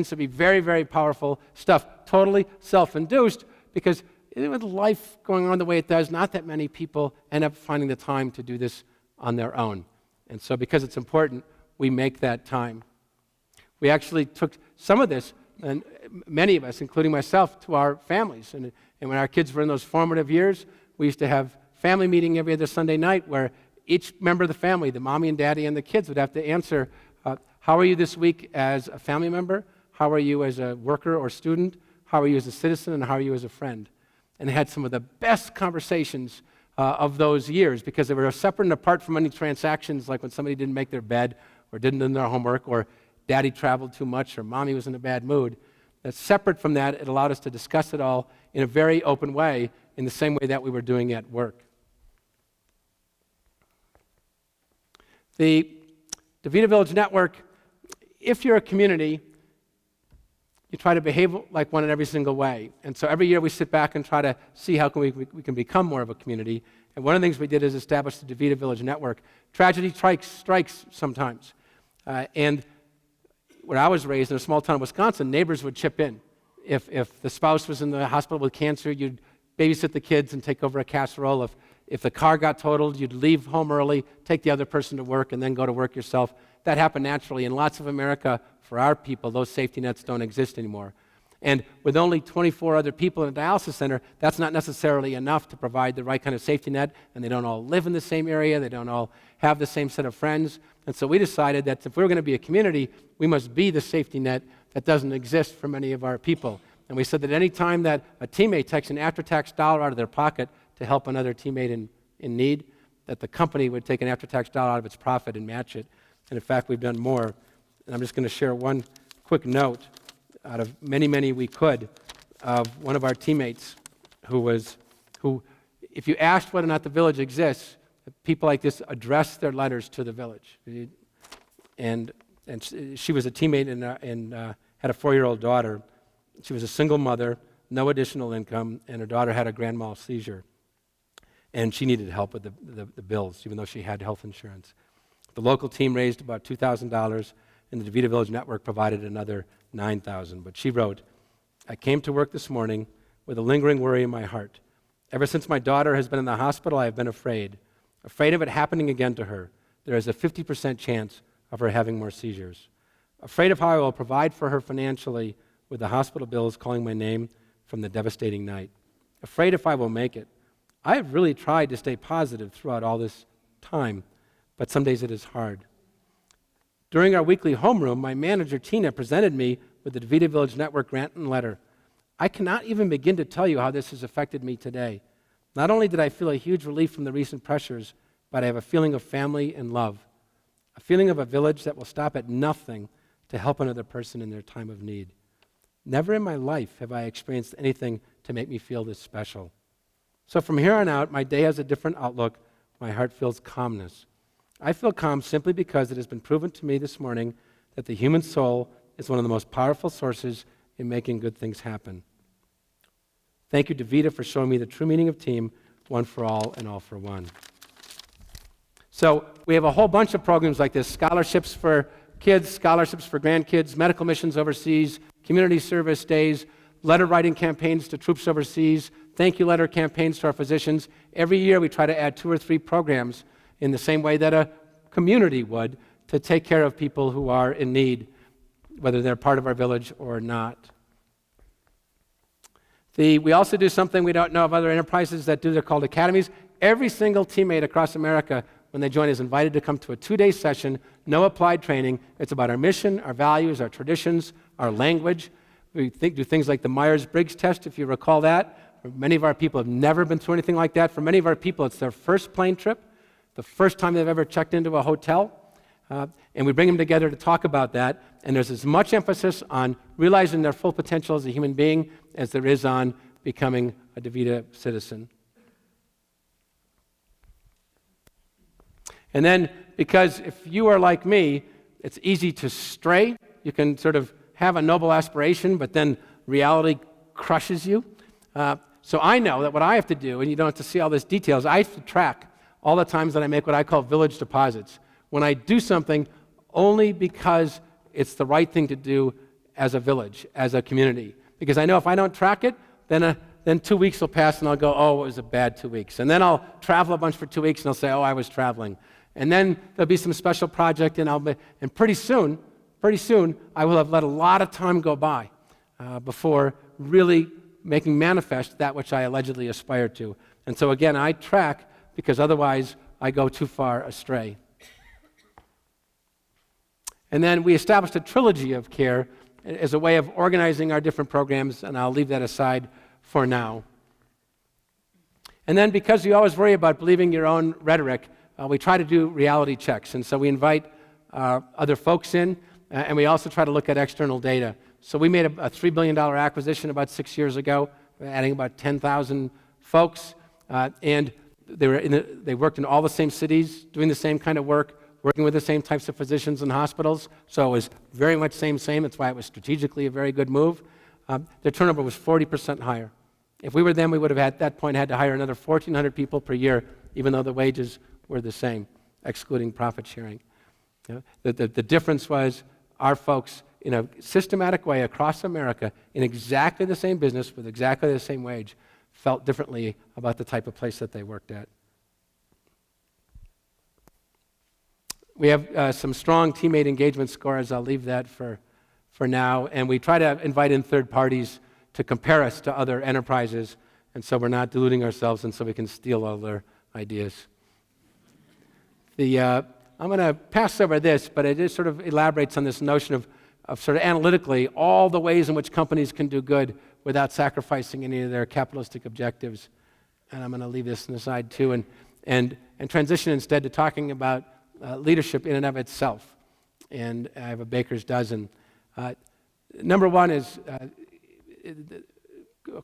to be very, very powerful stuff, totally self-induced, because with life going on the way it does, not that many people end up finding the time to do this on their own. And so because it's important, we make that time. We actually took some of this, and many of us, including myself, to our families. And when our kids were in those formative years, we used to have family meeting every other Sunday night where each member of the family, the mommy and daddy and the kids, would have to answer, how are you this week as a family member? How are you as a worker or student? How are you as a citizen? And how are you as a friend? And they had some of the best conversations of those years because they were separate and apart from any transactions, like when somebody didn't make their bed or didn't do their homework or daddy traveled too much or mommy was in a bad mood. That's separate from that. It allowed us to discuss it all in a very open way, in the same way that we were doing at work. The DaVita Village Network, if you're a community, you try to behave like one in every single way. And so every year we sit back and try to see how we can become more of a community. And one of the things we did is establish the DaVita Village Network. Tragedy strikes sometimes. And where I was raised in a small town in Wisconsin, neighbors would chip in. If the spouse was in the hospital with cancer, you'd babysit the kids and take over a casserole. If the car got totaled, you'd leave home early, take the other person to work, and then go to work yourself. That happened naturally. In lots of America, for our people, those safety nets don't exist anymore. And with only 24 other people in a dialysis center, that's not necessarily enough to provide the right kind of safety net, and they don't all live in the same area, they don't all have the same set of friends. And so we decided that if we were going to be a community, we must be the safety net that doesn't exist for many of our people. And we said that any time that a teammate takes an after-tax dollar out of their pocket to help another teammate in need, that the company would take an after-tax dollar out of its profit and match it. And in fact, we've done more. And I'm just going to share one quick note out of many, many we could of one of our teammates who, if you asked whether or not the village exists, people like this address their letters to the village. And she was a teammate and had a 4-year-old daughter. She was a single mother, no additional income, and her daughter had a grand mal seizure. And she needed help with the bills, even though she had health insurance. The local team raised about $2,000, and the DaVita Village Network provided another $9,000. But she wrote, I came to work this morning with a lingering worry in my heart. Ever since my daughter has been in the hospital, I have been afraid of it happening again to her. There is a 50% chance of her having more seizures. Afraid of how I will provide for her financially with the hospital bills calling my name from the devastating night. Afraid if I will make it. I have really tried to stay positive throughout all this time, but some days it is hard. During our weekly homeroom, my manager, Tina, presented me with the DaVita Village Network grant and letter. I cannot even begin to tell you how this has affected me today. Not only did I feel a huge relief from the recent pressures, but I have a feeling of family and love, a feeling of a village that will stop at nothing to help another person in their time of need. Never in my life have I experienced anything to make me feel this special. So from here on out, my day has a different outlook. My heart feels calmness. I feel calm simply because it has been proven to me this morning that the human soul is one of the most powerful sources in making good things happen. Thank you, DaVita, for showing me the true meaning of team, one for all and all for one. So we have a whole bunch of programs like this: scholarships for kids, scholarships for grandkids, medical missions overseas, community service days, letter writing campaigns to troops overseas, thank you letter campaigns to our physicians. Every year we try to add 2 or 3 programs in the same way that a community would to take care of people who are in need, whether they're part of our village or not. We also do something we don't know of other enterprises that do. They're called academies. Every single teammate across America, when they join, is invited to come to a 2-day session, no applied training. It's about our mission, our values, our traditions, our language. We do things like the Myers-Briggs test, if you recall that. Many of our people have never been through anything like that. For many of our people, it's their first plane trip, the first time they've ever checked into a hotel. And we bring them together to talk about that. And there's as much emphasis on realizing their full potential as a human being as there is on becoming a DaVita citizen. And then, because if you are like me, it's easy to stray. You can sort of have a noble aspiration, but then reality crushes you. So I know that what I have to do, and you don't have to see all these details, I have to track all the times that I make what I call village deposits. When I do something only because it's the right thing to do as a village, as a community. Because I know if I don't track it, then 2 weeks will pass and I'll go, oh, it was a bad 2 weeks. And then I'll travel a bunch for 2 weeks and I'll say, oh, I was traveling. And then there'll be some special project and pretty soon, I will have let a lot of time go by before really making manifest that which I allegedly aspire to. And so again, I track because otherwise I go too far astray. And then we established a trilogy of care as a way of organizing our different programs, and I'll leave that aside for now. And then because you always worry about believing your own rhetoric, we try to do reality checks. And so we invite other folks in, and we also try to look at external data. So we made a $3 billion acquisition about 6 years ago, adding about 10,000 folks, and they worked in all the same cities, doing the same kind of work, working with the same types of physicians and hospitals, so it was very much same. That's why it was strategically a very good move. Their turnover was 40% higher. If we were them, we would have at that point had to hire another 1,400 people per year, even though the wages were the same, excluding profit sharing. The difference was our folks, in a systematic way across America, in exactly the same business with exactly the same wage, felt differently about the type of place that they worked at. We have some strong teammate engagement scores. I'll leave that for now. And we try to invite in third parties to compare us to other enterprises, and so we're not deluding ourselves, and so we can steal all their ideas. I'm going to pass over this, but it just sort of elaborates on this notion of sort of analytically all the ways in which companies can do good without sacrificing any of their capitalistic objectives. And I'm going to leave this aside too, and transition instead to talking about leadership in and of itself. And I have a baker's dozen. Number one is a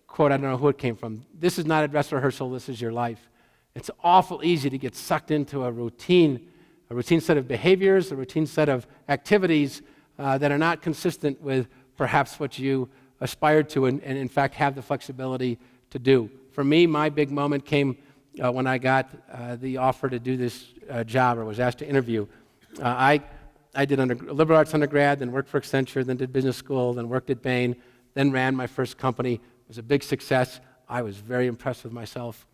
quote, I don't know who it came from. This is not a dress rehearsal, this is your life. It's awful easy to get sucked into a routine set of behaviors, a routine set of activities that are not consistent with perhaps what you aspired to and in fact have the flexibility to do. For me, my big moment came when I got the offer to do this job, or was asked to interview. I did a liberal arts undergrad, then worked for Accenture, then did business school, then worked at Bain, then ran my first company. It was a big success. I was very impressed with myself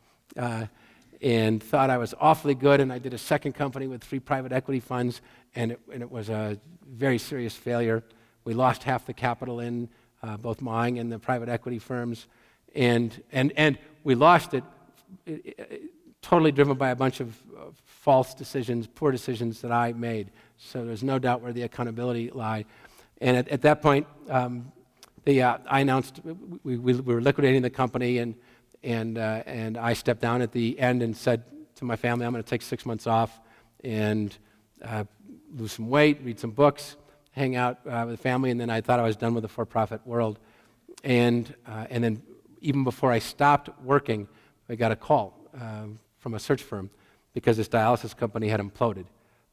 and thought I was awfully good, and I did a second company with 3 private equity funds, and it was a very serious failure. We lost half the capital in both mine and the private equity firms, and we lost it totally driven by a bunch of false decisions, poor decisions that I made. So there's no doubt where the accountability lied. And at that point, I announced we were liquidating the company, and I stepped down at the end and said to my family, I'm going to take 6 months off and lose some weight, read some books, hang out with the family, and then I thought I was done with the for-profit world. And then even before I stopped working, I got a call from a search firm because this dialysis company had imploded.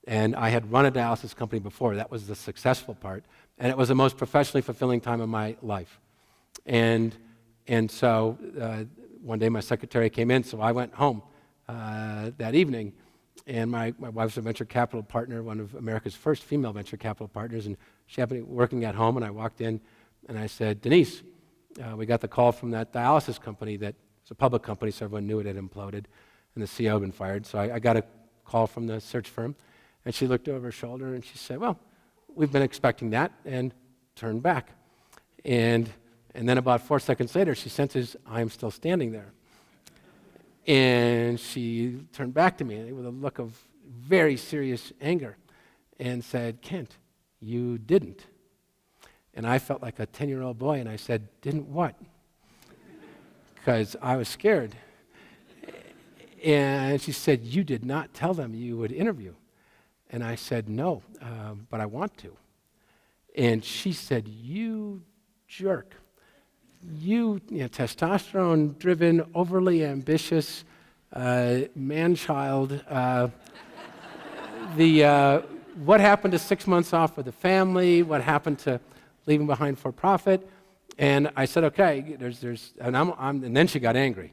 And I had run a dialysis company before. That was the successful part. And it was the most professionally fulfilling time of my life. And so one day my secretary came in, so I went home that evening. And my wife's a venture capital partner, one of America's first female venture capital partners, and she happened to be working at home, and I walked in and I said, Denise, we got the call from that dialysis company that was a public company, so everyone knew it had imploded, and the CEO had been fired. So I got a call from the search firm, and she looked over her shoulder and she said, well, we've been expecting that, and turned back. And then about 4 seconds later, she senses I am still standing there. And she turned back to me with a look of very serious anger and said, Kent, you didn't. And I felt like a 10-year-old boy, and I said, didn't what? Because I was scared. And she said, you did not tell them you would interview. And I said, no, but I want to. And she said, you jerk. You testosterone-driven, overly ambitious man-child. What happened to 6 months off with the family? What happened to leaving behind for profit? And I said, okay, and then she got angry.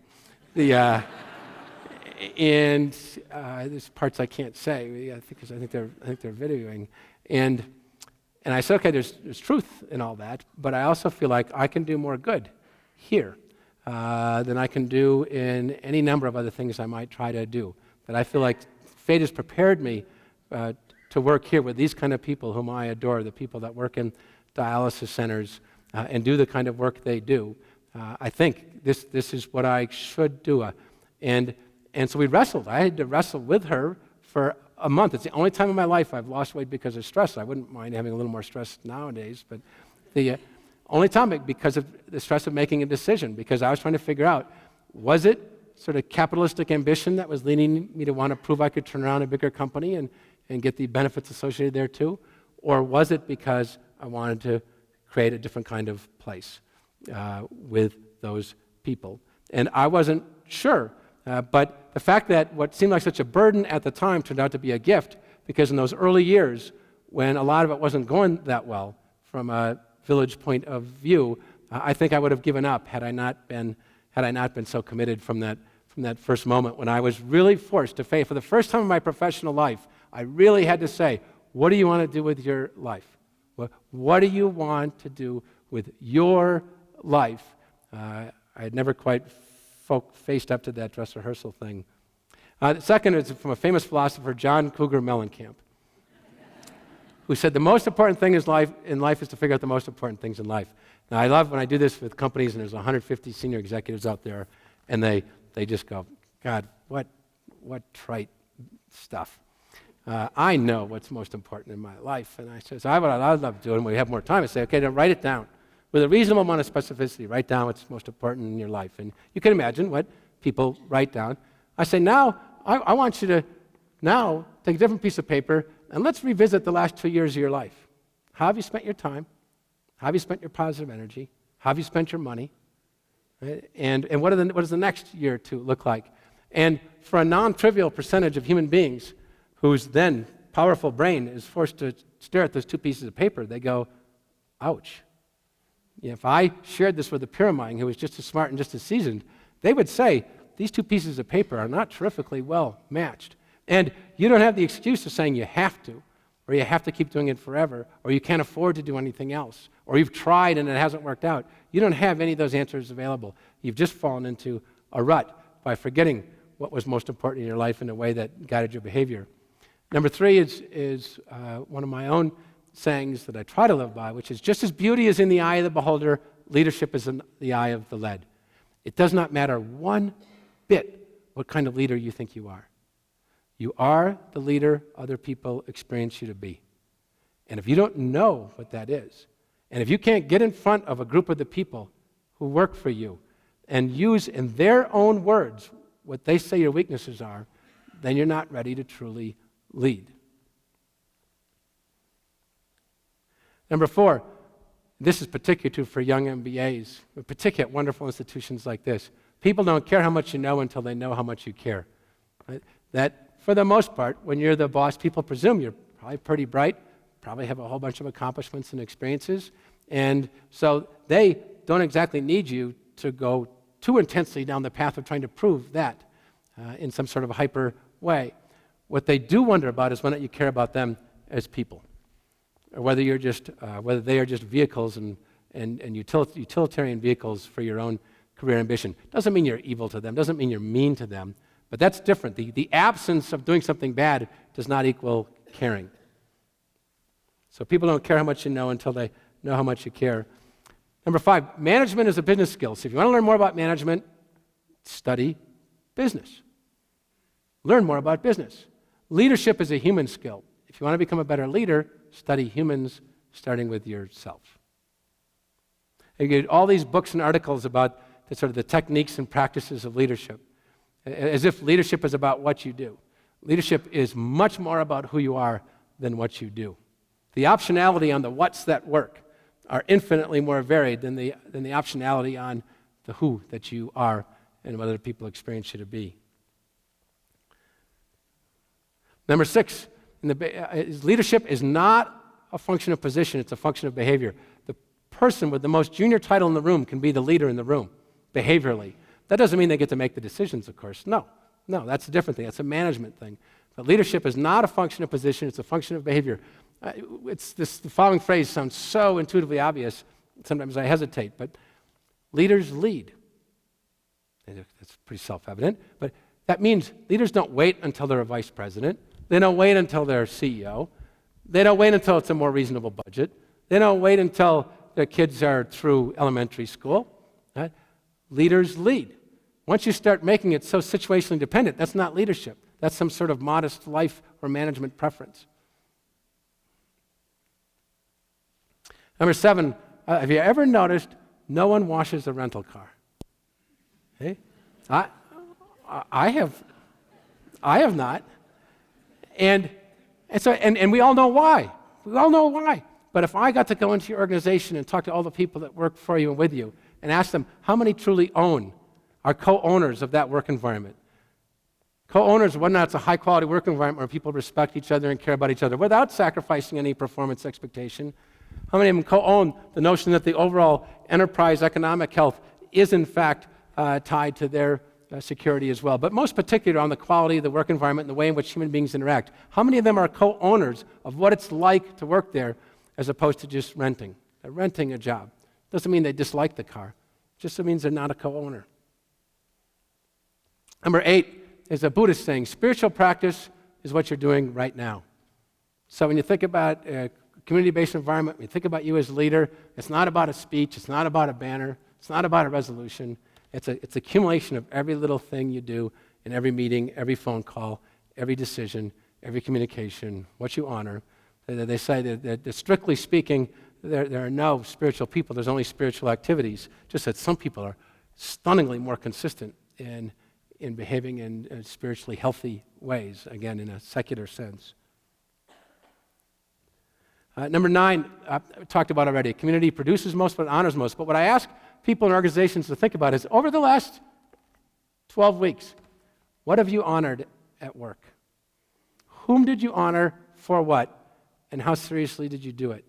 And there's parts I can't say because I think they're videoing. And I said, okay, there's truth in all that, but I also feel like I can do more good here than I can do in any number of other things I might try to do. That I feel like fate has prepared me to work here with these kind of people whom I adore, the people that work in dialysis centers and do the kind of work they do. I think this is what I should do. And so we wrestled. I had to wrestle with her for a month. It's the only time in my life I've lost weight because of stress. I wouldn't mind having a little more stress nowadays, but the only time because of the stress of making a decision, because I was trying to figure out, was it sort of capitalistic ambition that was leading me to want to prove I could turn around a bigger company and get the benefits associated there too? Or was it because I wanted to create a different kind of place with those people? And I wasn't sure. But the fact that what seemed like such a burden at the time turned out to be a gift, because in those early years, when a lot of it wasn't going that well from a village point of view, I think I would have given up had I not been so committed from that first moment when I was really forced to face, for the first time in my professional life, I really had to say, what do you want to do with your life? What do you want to do with your life? I had never quite faced up to that dress rehearsal thing. The second is from a famous philosopher, John Cougar Mellencamp, who said the most important thing in life is to figure out the most important things in life. Now, I love when I do this with companies and there's 150 senior executives out there, and they just go, God, what trite stuff. I know what's most important in my life. And I said, so what I love doing when we have more time is say, okay, then write it down. With a reasonable amount of specificity, write down what's most important in your life. And you can imagine what people write down. I say, now, I want you to now take a different piece of paper and let's revisit the last 2 years of your life. How have you spent your time? How have you spent your positive energy? How have you spent your money? Right? And what does the next year or two look like? And for a non-trivial percentage of human beings whose then powerful brain is forced to stare at those two pieces of paper, they go, ouch. If I shared this with a peer of mine who was just as smart and just as seasoned, they would say, these two pieces of paper are not terrifically well matched. And you don't have the excuse of saying you have to, or you have to keep doing it forever, or you can't afford to do anything else, or you've tried and it hasn't worked out. You don't have any of those answers available. You've just fallen into a rut by forgetting what was most important in your life in a way that guided your behavior. Number three is one of my own sayings that I try to live by, which is just as beauty is in the eye of the beholder, leadership is in the eye of the led. It does not matter one bit what kind of leader you think you are. You are the leader other people experience you to be. And if you don't know what that is, and if you can't get in front of a group of the people who work for you and use in their own words what they say your weaknesses are, then you're not ready to truly lead. Number four, This is particularly true for young MBAs, but particularly at wonderful institutions like this. People don't care how much you know until they know how much you care. Right? That, for the most part, when you're the boss, people presume you're probably pretty bright, probably have a whole bunch of accomplishments and experiences, and so they don't exactly need you to go too intensely down the path of trying to prove that in some sort of a hyper way. What they do wonder about is whether you care about them as people, or whether they are just vehicles and utilitarian vehicles for your own career ambition. Doesn't mean you're evil to them, doesn't mean you're mean to them, but that's different. The absence of doing something bad does not equal caring. So people don't care how much you know until they know how much you care. Number 5, management is a business skill. So if you want to learn more about management, study business. Learn more about business. Leadership is a human skill. If you want to become a better leader, study humans, starting with yourself. You get all these books and articles about the techniques and practices of leadership, as if leadership is about what you do. Leadership is much more about who you are than what you do. The optionality on the what's that work are infinitely more varied than the optionality on the who that you are and what other people experience you to be. Number 6, leadership is not a function of position, it's a function of behavior. The person with the most junior title in the room can be the leader in the room, behaviorally. That doesn't mean they get to make the decisions, of course. No, that's a different thing. That's a management thing. But leadership is not a function of position, it's a function of behavior. The following phrase sounds so intuitively obvious, sometimes I hesitate, but leaders lead. And that's pretty self-evident, but that means leaders don't wait until they're a vice president. They don't wait until they're CEO. They don't wait until it's a more reasonable budget. They don't wait until their kids are through elementary school. Right? Leaders lead. Once you start making it so situationally dependent, that's not leadership. That's some sort of modest life or management preference. Number 7, have you ever noticed no one washes a rental car? Hey? I have not. And we all know why. We all know why. But if I got to go into your organization and talk to all the people that work for you and with you and ask them how many truly are co-owners of that work environment. Co-owners, whether or not it's a high-quality work environment where people respect each other and care about each other without sacrificing any performance expectation. How many of them co-own the notion that the overall enterprise economic health is in fact tied to their security as well, but most particularly on the quality of the work environment and the way in which human beings interact. How many of them are co-owners of what it's like to work there as opposed to just renting? They're renting a job. Doesn't mean they dislike the car. It just means they're not a co-owner. Number 8 is a Buddhist saying, spiritual practice is what you're doing right now. So when you think about a community-based environment, when you think about you as a leader, it's not about a speech, it's not about a banner, it's not about a resolution. It's accumulation of every little thing you do in every meeting, every phone call, every decision, every communication, what you honor. They say that strictly speaking, there are no spiritual people. There's only spiritual activities, just that some people are stunningly more consistent in behaving in spiritually healthy ways, again, in a secular sense. Number 9, I talked about already. Community produces most, but honors most. But what I ask people and organizations to think about is, over the last 12 weeks, what have you honored at work? Whom did you honor for what? And how seriously did you do it?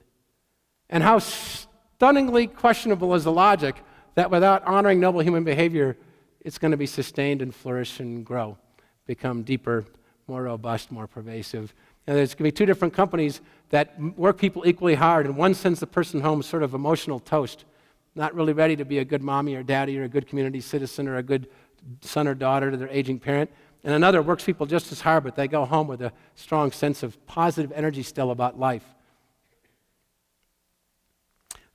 And how stunningly questionable is the logic that without honoring noble human behavior, it's going to be sustained and flourish and grow, become deeper, more robust, more pervasive. And there's going to be 2 different companies that work people equally hard, and one sends the person home sort of emotional toast, not really ready to be a good mommy or daddy or a good community citizen or a good son or daughter to their aging parent. And another works people just as hard, but they go home with a strong sense of positive energy still about life.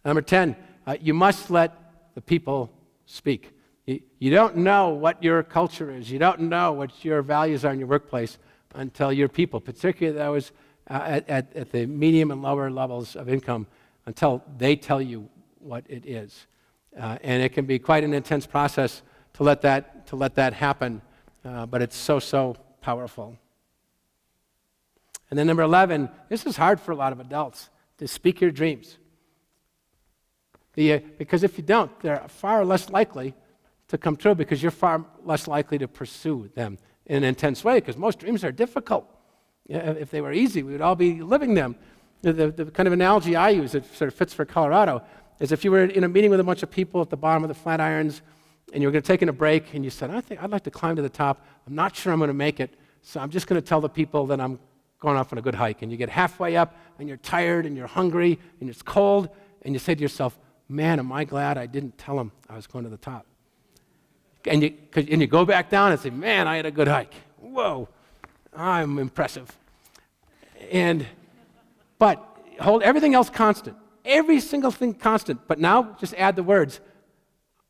Number 10, you must let the people speak. You don't know what your culture is. You don't know what your values are in your workplace until your people, particularly those at the medium and lower levels of income, until they tell you what it is. And it can be quite an intense process to let that happen, but it's so powerful. And then number 11, this is hard for a lot of adults, to speak your dreams. Because if you don't, they're far less likely to come true because you're far less likely to pursue them in an intense way because most dreams are difficult. If they were easy, we would all be living them. The kind of analogy I use that sort of fits for Colorado is if you were in a meeting with a bunch of people at the bottom of the Flatirons and you were going to take a break and you said, I think I'd like to climb to the top. I'm not sure I'm going to make it, so I'm just going to tell the people that I'm going off on a good hike. And you get halfway up and you're tired and you're hungry and it's cold and you say to yourself, man, am I glad I didn't tell them I was going to the top. And you go back down and say, man, I had a good hike. Whoa, I'm impressive. But hold everything else constant. Every single thing constant. But now just add the words,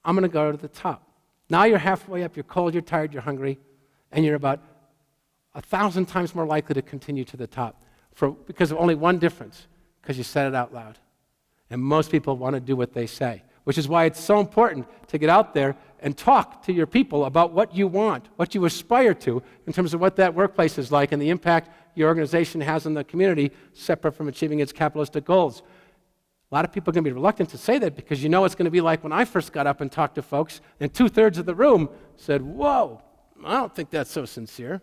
I'm going to go to the top. Now you're halfway up, you're cold, you're tired, you're hungry, and you're about 1,000 times more likely to continue to the top because of only one difference, because you said it out loud. And most people want to do what they say, which is why it's so important to get out there and talk to your people about what you want, what you aspire to in terms of what that workplace is like and the impact your organization has on the community separate from achieving its capitalistic goals. A lot of people are going to be reluctant to say that because you know it's going to be like when I first got up and talked to folks and 2/3 of the room said, whoa, I don't think that's so sincere.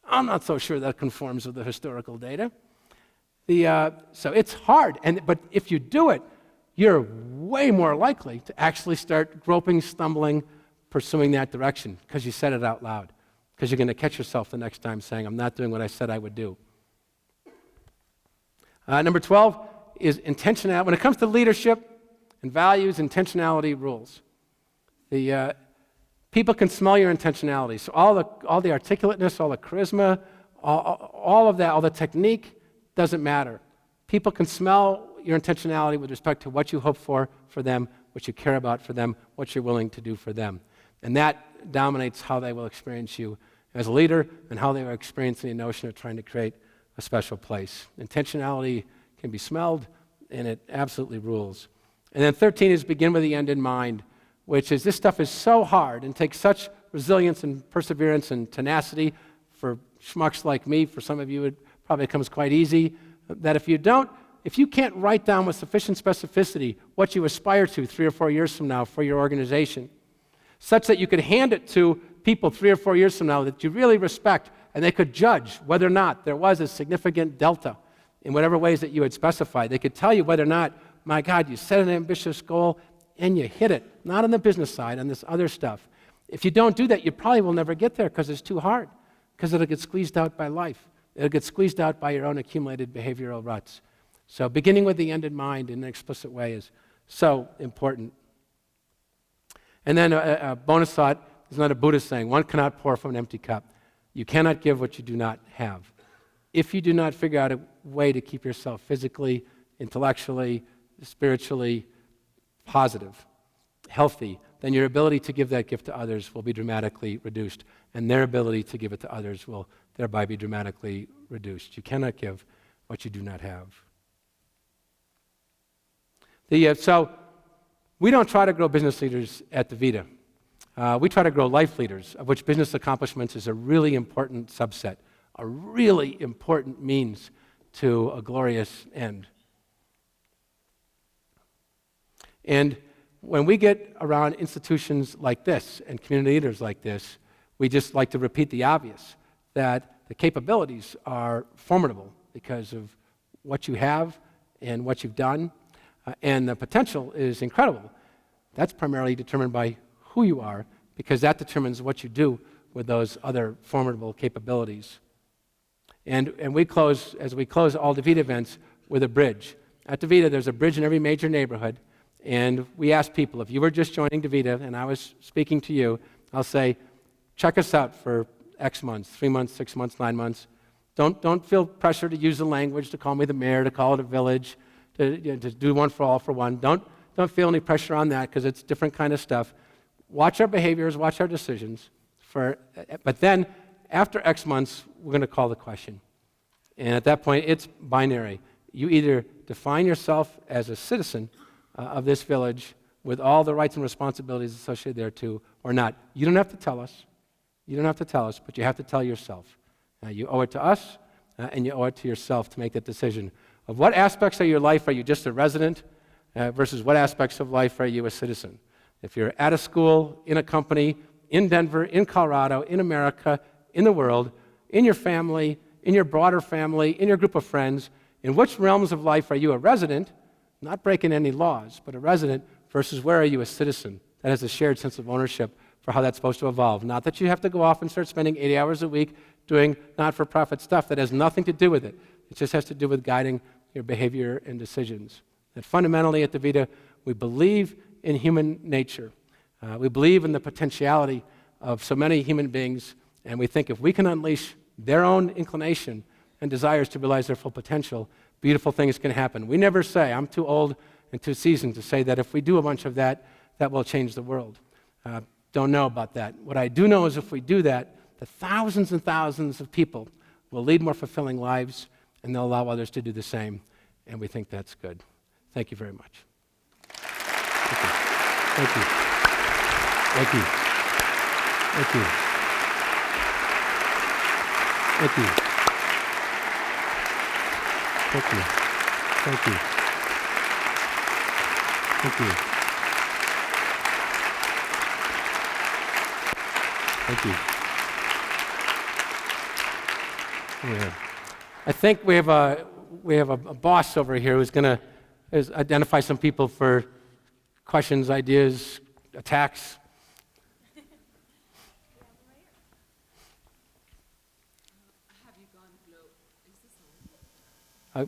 I'm not so sure that conforms with the historical data. So it's hard, but if you do it, you're way more likely to actually start groping, stumbling, pursuing that direction because you said it out loud, because you're going to catch yourself the next time saying, I'm not doing what I said I would do. Number 12 is intentionality. When it comes to leadership and values, intentionality rules. People can smell your intentionality. So all the articulateness, all the charisma, all of that, all the technique doesn't matter. People can smell your intentionality with respect to what you hope for them, what you care about for them, what you're willing to do for them. And that dominates how they will experience you as a leader and how they will experience the notion of trying to create a special place. Intentionality can be smelled, and it absolutely rules. And then 13 is begin with the end in mind, which is this stuff is so hard and takes such resilience and perseverance and tenacity for schmucks like me. For some of you, it probably comes quite easy, that if you can't write down with sufficient specificity what you aspire to 3 or 4 years from now for your organization, such that you could hand it to people 3 or 4 years from now that you really respect, and they could judge whether or not there was a significant delta in whatever ways that you had specified. They could tell you whether or not, my God, you set an ambitious goal and you hit it, not on the business side, on this other stuff. If you don't do that, you probably will never get there because it's too hard, because it'll get squeezed out by life. It'll get squeezed out by your own accumulated behavioral ruts. So beginning with the end in mind in an explicit way is so important. And then a bonus thought is not a Buddhist saying, one cannot pour from an empty cup. You cannot give what you do not have. If you do not figure out a way to keep yourself physically, intellectually, spiritually positive, healthy, then your ability to give that gift to others will be dramatically reduced, and their ability to give it to others will thereby be dramatically reduced. You cannot give what you do not have. So we don't try to grow business leaders at DaVita. We try to grow life leaders, of which business accomplishments is a really important subset, a really important means to a glorious end. And when we get around institutions like this and community leaders like this, we just like to repeat the obvious, that the capabilities are formidable because of what you have and what you've done, and the potential is incredible. That's primarily determined by who you are, because that determines what you do with those other formidable capabilities. And as we close all DaVita events with a bridge. At DaVita, there's a bridge in every major neighborhood, and we ask people, if you were just joining DaVita and I was speaking to you, I'll say, check us out for X months, 3 months, 6 months, 9 months. Don't feel pressure to use the language, to call me the mayor, to call it a village, to do one for all for one. Don't feel any pressure on that because it's different kind of stuff. Watch our behaviors, watch our decisions. But then, after X months, we're going to call the question. And at that point, it's binary. You either define yourself as a citizen of this village with all the rights and responsibilities associated thereto or not. You don't have to tell us. You don't have to tell us, but you have to tell yourself. You owe it to us, and you owe it to yourself to make that decision. Of what aspects of your life are you just a resident, versus what aspects of life are you a citizen. If you're at a school, in a company, in Denver, in Colorado, in America, in the world, in your family, in your broader family, in your group of friends, in which realms of life are you a resident, not breaking any laws, but a resident, versus where are you a citizen that has a shared sense of ownership for how that's supposed to evolve. Not that you have to go off and start spending 80 hours a week doing not-for-profit stuff that has nothing to do with it. It just has to do with guiding your behavior and decisions. That fundamentally at DaVita, we believe in human nature. We believe in the potentiality of so many human beings, and we think if we can unleash their own inclination and desires to realize their full potential, beautiful things can happen. We never say, I'm too old and too seasoned to say that if we do a bunch of that, that will change the world. Don't know about that. What I do know is if we do that, the thousands and thousands of people will lead more fulfilling lives, and they'll allow others to do the same, and we think that's good. Thank you very much. Thank you. Thank you. Thank you. Thank you. Thank you. Thank you. Thank you. Thank you. Yeah. I think we have a boss over here who's going to identify some people for questions, ideas, attacks.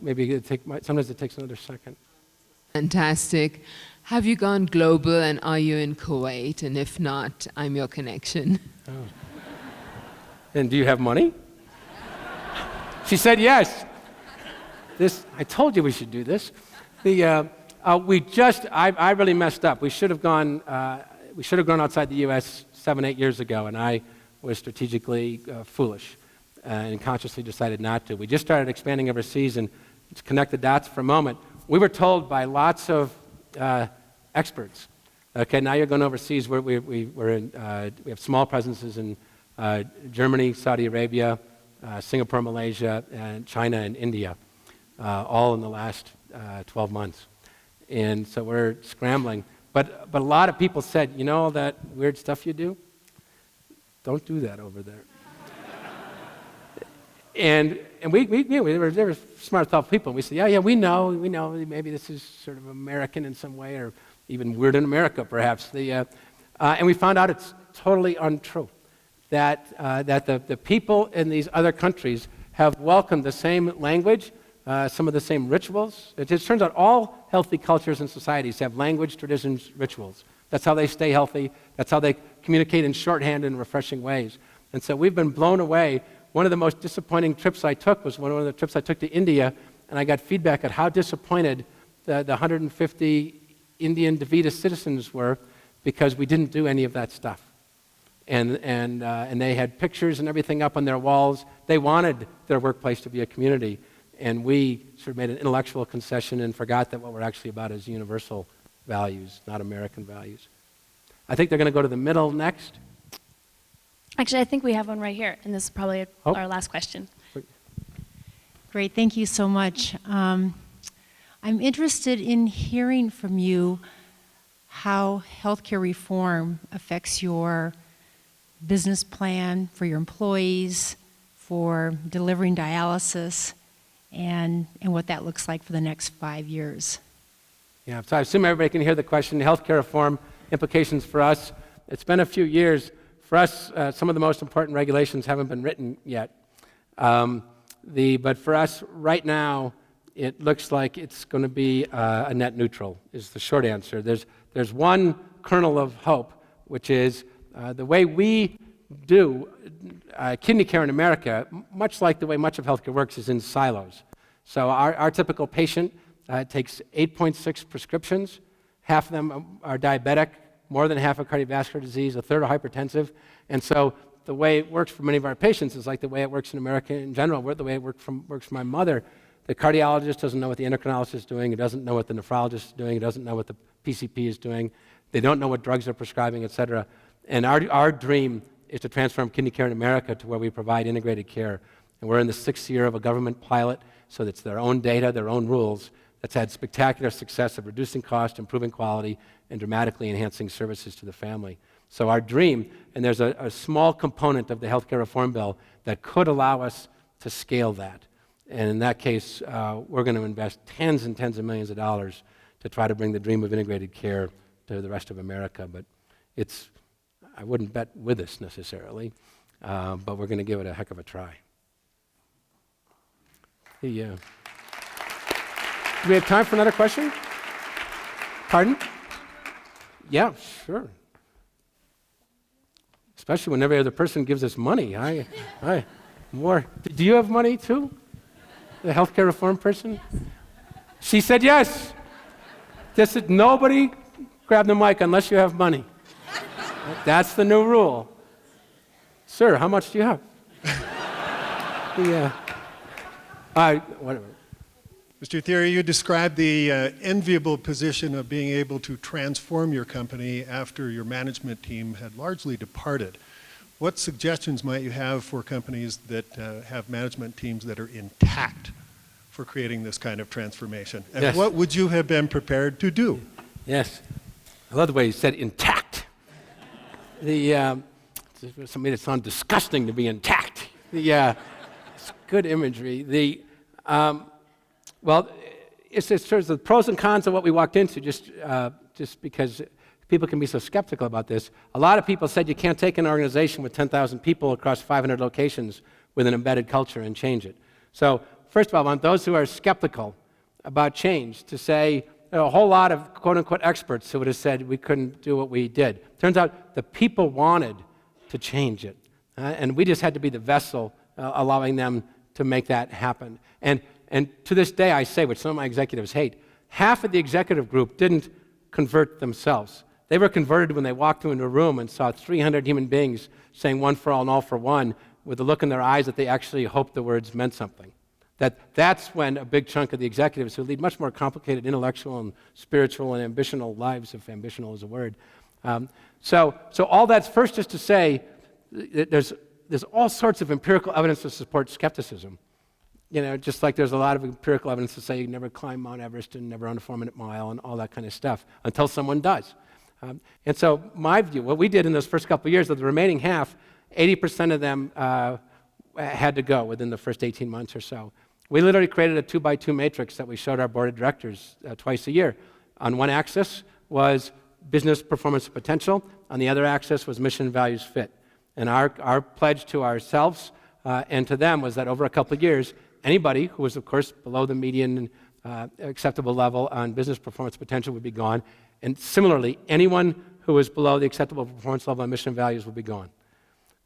Maybe sometimes it takes another second. Fantastic. Have you gone global, and are you in Kuwait? And if not, I'm your connection. Oh. And do you have money? She said yes. I told you we should do this. I really messed up. We should have gone outside the U.S. 7-8 years ago, and I was strategically foolish and consciously decided not to. We just started expanding overseas, and to connect the dots for a moment, we were told by lots of experts, okay, now you're going overseas. We have small presences in Germany, Saudi Arabia, Singapore, Malaysia, and China and India, all in the last 12 months. And so we're scrambling. But a lot of people said, you know all that weird stuff you do? Don't do that over there. And they were smart, thoughtful people. And we said, yeah, we know, maybe this is sort of American in some way, or even weird in America, perhaps. And we found out it's totally untrue, that the people in these other countries have welcomed the same language, some of the same rituals. It just turns out all healthy cultures and societies have language, traditions, rituals. That's how they stay healthy. That's how they communicate in shorthand and refreshing ways. And so we've been blown away. One of the most disappointing trips I took was one of the trips I took to India, and I got feedback at how disappointed the 150 Indian DaVita citizens were because we didn't do any of that stuff. And they had pictures and everything up on their walls. They wanted their workplace to be a community, and we sort of made an intellectual concession and forgot that what we're actually about is universal values, not American values. I think they're going to go to the middle next. Actually, I think we have one right here, and this is probably our last question. Great, thank you so much. I'm interested in hearing from you how healthcare reform affects your business plan for your employees, for delivering dialysis, and what that looks like for the next 5 years. Yeah, so I assume everybody can hear the question, healthcare reform implications for us. It's been a few years. For us, some of the most important regulations haven't been written yet. But for us, right now, it looks like it's going to be a net neutral, is the short answer. There's one kernel of hope, which is the way we do kidney care in America, much like the way much of healthcare works, is in silos. So our typical patient takes 8.6 prescriptions. Half of them are diabetic, more than half of cardiovascular disease, a third are hypertensive. And so the way it works for many of our patients is like the way it works in America in general, the way it works for my mother. The cardiologist doesn't know what the endocrinologist is doing. He doesn't know what the nephrologist is doing. He doesn't know what the PCP is doing. They don't know what drugs they're prescribing, et cetera. And our dream is to transform kidney care in America to where we provide integrated care. And we're in the 6th year of a government pilot, so it's their own data, their own rules, that's had spectacular success of reducing cost, improving quality, and dramatically enhancing services to the family. So our dream, and there's a small component of the healthcare reform bill that could allow us to scale that. And in that case, we're going to invest tens and tens of millions of dollars to try to bring the dream of integrated care to the rest of America. But I wouldn't bet with us necessarily, but we're going to give it a heck of a try. Do we have time for another question? Pardon? Yeah, sure. Especially when every other person gives us money. More. Do you have money too? The healthcare reform person? Yes. She said yes. Nobody grab the mic unless you have money. That's the new rule. Sir, how much do you have? Whatever. Mr. Thiry, you described the enviable position of being able to transform your company after your management team had largely departed. What suggestions might you have for companies that have management teams that are intact for creating this kind of transformation? And yes. What would you have been prepared to do? Yes. I love the way you said intact. Something that sounds disgusting to be intact. It's good imagery. Well, it's sort of the pros and cons of what we walked into, just because people can be so skeptical about this. A lot of people said you can't take an organization with 10,000 people across 500 locations with an embedded culture and change it. So, first of all, I want those who are skeptical about change to say a whole lot of quote-unquote experts who would have said we couldn't do what we did. Turns out the people wanted to change it, and we just had to be the vessel allowing them to make that happen. And to this day, I say, which some of my executives hate, half of the executive group didn't convert themselves. They were converted when they walked into a room and saw 300 human beings saying one for all and all for one with the look in their eyes that they actually hoped the words meant something. That's when a big chunk of the executives who lead much more complicated intellectual and spiritual and ambitional lives, if ambitional is a word. So all that's first just to say that there's all sorts of empirical evidence to support skepticism. Just like there's a lot of empirical evidence to say you never climb Mount Everest and never run a 4-minute mile and all that kind of stuff until someone does. And so my view, what we did in those first couple of years, of the remaining half, 80% of them had to go within the first 18 months or so. We literally created a 2x2 matrix that we showed our board of directors twice a year. On one axis was business performance potential. On the other axis was mission values fit. And our pledge to ourselves and to them was that over a couple of years, anybody who was, of course, below the median acceptable level on business performance potential would be gone. And similarly, anyone who was below the acceptable performance level on mission values would be gone.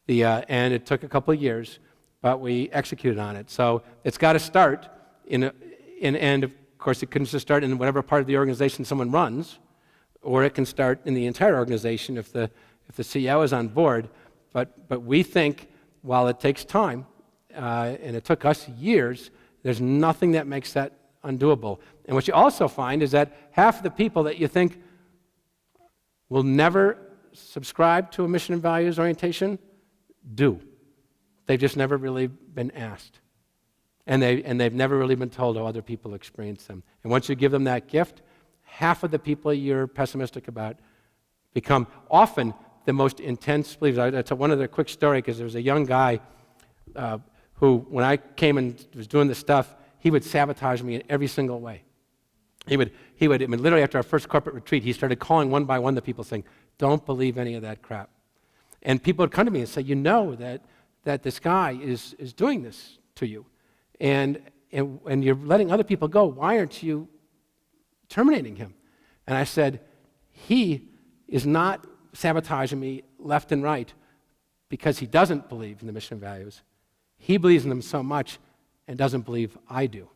And it took a couple of years, but we executed on it. So it's got to start and of course, it can just start in whatever part of the organization someone runs, or it can start in the entire organization if the CEO is on board. But we think, while it takes time, and it took us years, there's nothing that makes that undoable. And what you also find is that half of the people that you think will never subscribe to a mission and values orientation do. They've just never really been asked. And they've never really been told how other people experience them. And once you give them that gift, half of the people you're pessimistic about become often the most intense believers. That's one other quick story, because there was a young guy who, when I came and was doing this stuff, he would sabotage me in every single way. He would, literally after our first corporate retreat, he started calling one by one the people saying, don't believe any of that crap. And people would come to me and say, you know that this guy is doing this to you. And you're letting other people go. Why aren't you terminating him? And I said, he is not sabotaging me left and right because he doesn't believe in the mission values. He believes in them so much and doesn't believe I do.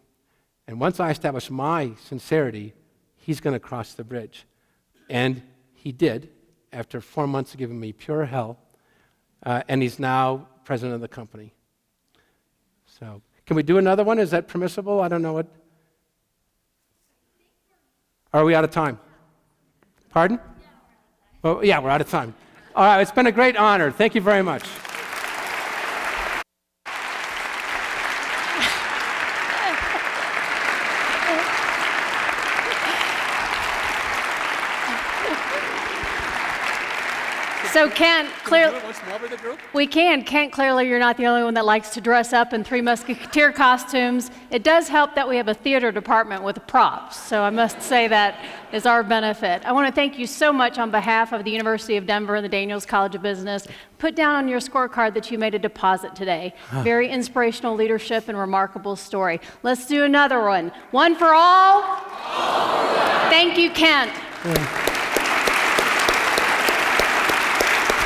And once I establish my sincerity, he's going to cross the bridge. And he did, after 4 months of giving me pure hell, and he's now president of the company. So, can we do another one? Is that permissible? I don't know what. Are we out of time? Pardon? Well, yeah, we're out of time. All right, it's been a great honor. Thank you very much. So Kent, clearly, once more with the group? we can. Kent, clearly you're not the only one that likes to dress up in Three Musketeer costumes. It does help that we have a theater department with props, so I must say that is our benefit. I want to thank you so much on behalf of the University of Denver and the Daniels College of Business. Put down on your scorecard that you made a deposit today. Very inspirational leadership and remarkable story. Let's do another one. One for all. Thank you, Kent.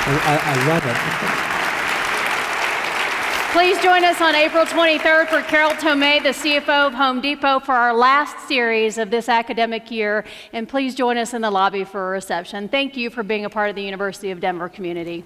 I love it. Please join us on April 23rd for Carol Tomei, the CFO of Home Depot, for our last series of this academic year. And please join us in the lobby for a reception. Thank you for being a part of the University of Denver community.